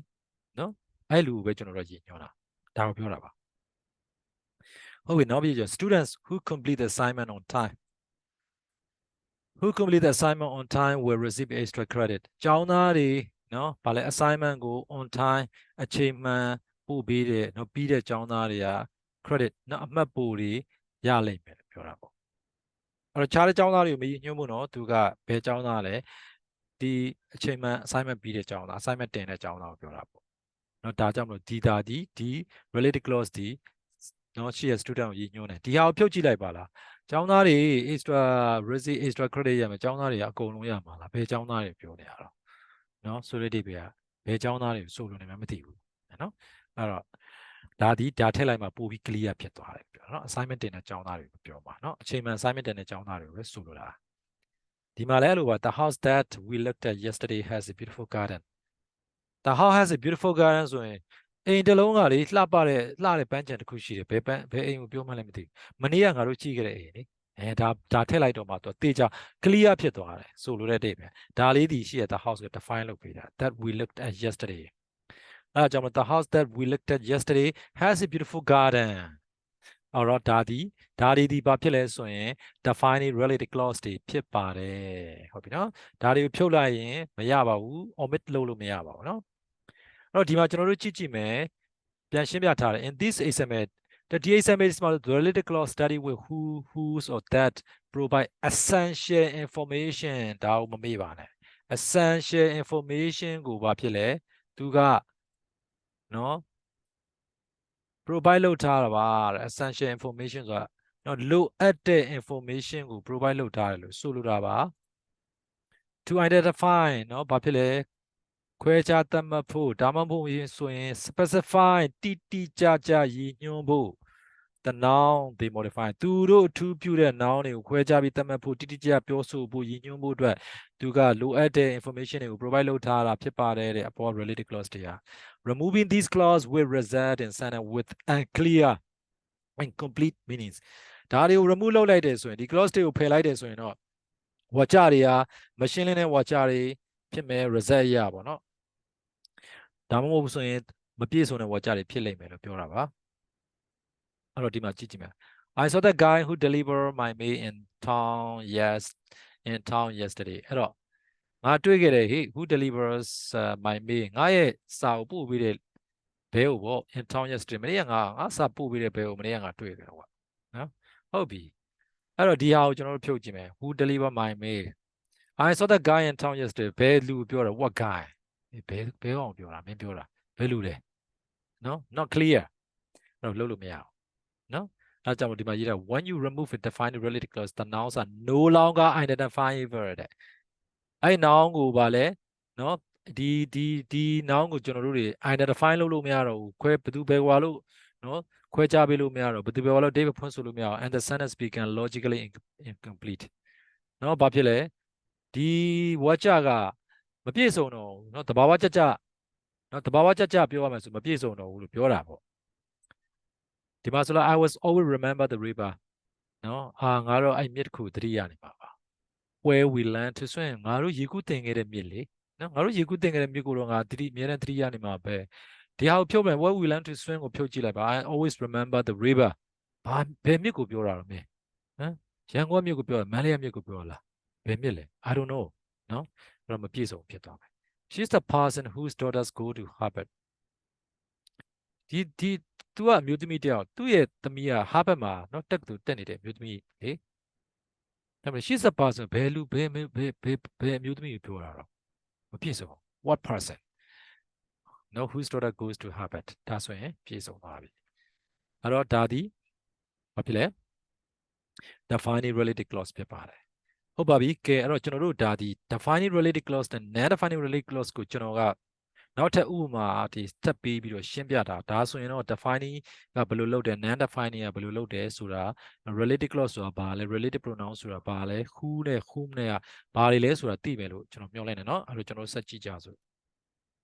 နော်အဲ့လူပဲကျွန်တော်တို့ရည်ညွှန်းတာဒါကိုပြောတာပါဟုတ်ပြီနောက်ပြီးကျ students who complete the assignment on time will receive extra credit ကျောင်းသားတွေနော်ဘာလဲ assignment ကို on time အချိန်မှန်ပို့ပေးတယ်နော်ပြီးတဲ့ကျောင်းသားတွေက credit နော်အမှတ်ပို့တွေရလိမ့်မယ်လို့ပြောတာပေါ့အဲ့တော့ခြားတဲ့ကျောင်းသားတွေကိုမညွှန်းဘူးနော်သူကဘယ်ကျောင်းသားလဲဒီအချိန်မှန် assignment ပြီးတဲ့ကျောင်းသား assignment တင်တဲ့ကျောင်းသားကိုပြောတာပေါ့နော်ဒါကြောင့်မလို့ဒီ related clause ဒီနော်ရှိရ student ကိုညွှန်းတယ်ဒီဟာကိုဖြုတ်ကြည့်လိုက်ပါလားကျောင်းသားတွေ extra credit ရမယ်ကျောင်းသားတွေအကုန်လုံးရမှာလားဘယ်ကျောင်းသားတွေပြောနေရတော့နော်ဆိုတဲ့ဒီပဲဘယ်ကျောင်းသားတွေဆိုလို့နေမှမသိဘူးနော်အဲ့တော့ဒါထည့်လိုက်မှပို့ပြီး clear ဖြစ်သွားတယ်ပြောနော် assignment တင်တဲ့ကျောင်းသားတွေကိုပြောပါနော်အချိန်မှန် assignment တင်တဲ့ကျောင်းသားတွေကိုပဲဆိုလိုတာဒီမှာလည်းအဲ့လိုပါ the house that we looked at yesterday has a beautiful garden the house has a beautiful garden ဆိုရင်အိမ်တစ်လုံးကလေလှတဲ့ပန်းခြံတစ်ခုရှိတယ်ဘယ်အိမ်ကိုပြောမှလည်းမသိဘူးမနေ့ကငါတို့ကြည့်ခဲ့တဲ့အိမ်လေ ဒါထည့်လိုက်တော့မှသူတေချာ clear ဖြစ်သွားတယ်ဆိုလိုတဲ့အဓိပ္ပာယ်ဒါလေးဒီရှိရ the house ကို define လုပ်ပေးတာ that we looked at yesterday အဲ့ဒါကြောင့် the house that we looked at yesterday has a beautiful garden အော်တော့ဒါဒီဘာဖြစ်လဲဆိုရင် defining related clause တွေဖြစ်ပါတယ်ဟုတ်ပြီနော်ဒါတွေကိုဖြုတ်လိုက်ရင်မရပါဘူး omit လုပ်လို့မရပါဘူးနော်အဲ့တော့ဒီမှာကျွန်တော်တို့ကြည့်မယ်ပြန်ရှင်းပြထားတယ် in this XML the DXML is about the related clause study with who whose or that provide essential information ဒါကိုမမေ့ပါနဲ့ essential information ကိုဘာဖြစ်လဲသူကနော် provide လုပ်ထားတာပါ essential information ဆိုတာနော်လိုအပ်တဲ့ information ကို provide လုပ်ထားတယ်လို့ဆိုလိုတာပါ to identify နော်ဘာဖြစ်လဲခွဲခြားသတ်မှတ်ဖို့ဒါမှမဟုတ်ရင်ဆိုရင် specify တိကျကျရည်ညွှန်းဖို့ the noun they modify သူတို့အထူးပြုတဲ့ noun တွေကိုခွဲခြားပြီးသတ်မှတ်ဖို့တိကျပြောဆိုဖို့ရည်ညွှန်းဖို့အတွက်သူကလိုအပ်တဲ့ information တွေကို provide လုပ်ထားတာဖြစ်ပါတယ်တဲ့ upon related clause တွေဟာ removing these clause will result in sentence with unclear and complete meanings ဒါတွေကို remove လုပ်လိုက်တယ်ဆိုရင်ဒီ clause တွေကိုဖယ်လိုက်တယ်ဆိုရင်တော့ဝါကျတွေကမရှင်းလင်းတဲ့ဝါကျတွေဖြစ်မယ် result ရပါတော့ဒါမှမဟုတ်ဆိုရင်မပြည့်စုံတဲ့ဝါကျတွေဖြစ်လိမ့်မယ်လို့ပြောတာပါအဲ့တော့ဒီမှာကြည့်မယ် I saw that guy who delivered my mail in town yesterday အဲ့တော့ငါတွေ့ခဲ့တယ်ဟေ့ who delivers my mail ငါရဲ့စာကိုပို့ပေးတဲ့ဘဲကိုပေါ့ in town yesterday မနေ့ကငါစာပို့ပေးတဲ့ဘဲကိုမနေ့ကငါတွေ့ခဲ့တော့နော်ဟုတ်ပြီအဲ့တော့ဒီဟာကိုကျွန်တော်တို့ဖြုတ်ကြည့်မယ် who deliver my mail I saw that guy in town yesterday ဘဲလူပြောတယ် what guy ဘဲကောင်ပြောတာမင်းပြောတာဘဲလူလဲနော် not clear အဲ့တော့လုပ်လို့မရအောင်နော်အဲ့ကြောင့်ဒီမှာရေးတာ when you remove it define the related clause the nouns are no longer identifiable တဲ့အဲ့ noun ကိုဗာလဲနော်ဒီ noun ကိုကျွန်တော်တို့တွေ identify လုပ်လို့မရတော့ဘူးခွဲဘယ်သူဘယ်ကွာလို့နော်ခွဲခြားပေးလို့မရတော့ဘယ်သူဘယ်ကွာလို့ David ဖွင့်ဆိုလို့မရအောင် and the sentence become logically incomplete နော်ဘာဖြစ်လဲဒီဝါကျကမပြည့်စုံတော့ဘူးနော်တဘာဝကြကြပြောရမယ်ဆိုမပြည့်စုံတော့ဘူးလို့ပြောတာပေါ့ဒီမှာဆိုတော့ I was always remember the river နော်ငါတော့အဲ့မြစ်တစ်ခုသတိရနေပါပါ where we learn to swim ငါတို့ရေကူးတင်ခဲ့တဲ့မြစ်လေနော်ငါတို့ရေကူးတင်ခဲ့တဲ့မြစ်ကိုတော့ငါအမြဲတမ်းသတိရနေမှာပဲဒီဟာကိုဖြုတ်မယ် where we learn to swim ကိုဖြုတ်ကြည့်လိုက်ပါ I always remember the river ဘယ်မြစ်ကိုပြောတာတော့မင်းဟမ်ရန်ကုန်မြစ်ကိုပြောတာမန္တလေးမြစ်ကိုပြောလားဘယ်မြစ်လဲ I don't know နော်အဲ့တော့မပြည့်စုံဖြစ်သွားမယ် she's the person whose daughters go to Harvard ဒီသူကအမျိုးသမီးတယောက်သူ့ရဲ့သမီးက Harvard မှာနော်တက်သူတက်နေတဲ့အမျိုးသမီးလေဒါပေမဲ့ she's a person ဘယ်အမျိုးသမီးကိုပြောတာတော့မပြည့်စုံ what person no whose daughter goes to Harvard ဒါဆိုရင်ပြည့်စုံသွားပြီအဲ့တော့ဒါဒီဘာဖြစ်လဲ defining related clause ဖြစ်ပါတယ်ဟုတ်ပါပြီကဲအဲ့တော့ကျွန်တော်တို့ဒါဒီ defining related clause နဲ့ non defining related clause ကိုကျွန်တော်ကနောက်ထပ်ဥပမာဒီ step ပေးပြီးတော့ရှင်းပြတာဒါဆိုရင်တော့ defining ကဘယ်လိုလုပ်တယ် non defining ကဘယ်လိုလုပ်တယ်ဆိုတာ related clause ဆိုတာဘာလဲ related pronoun ဆိုတာဘာလဲ who နဲ့ whom နဲ့ကဘာတွေလဲဆိုတာသိမယ်လို့ကျွန်တော်ပြောလိုက်နေเนาะအဲ့တော့ကျွန်တော်ဆက်ကြည့်ကြစို့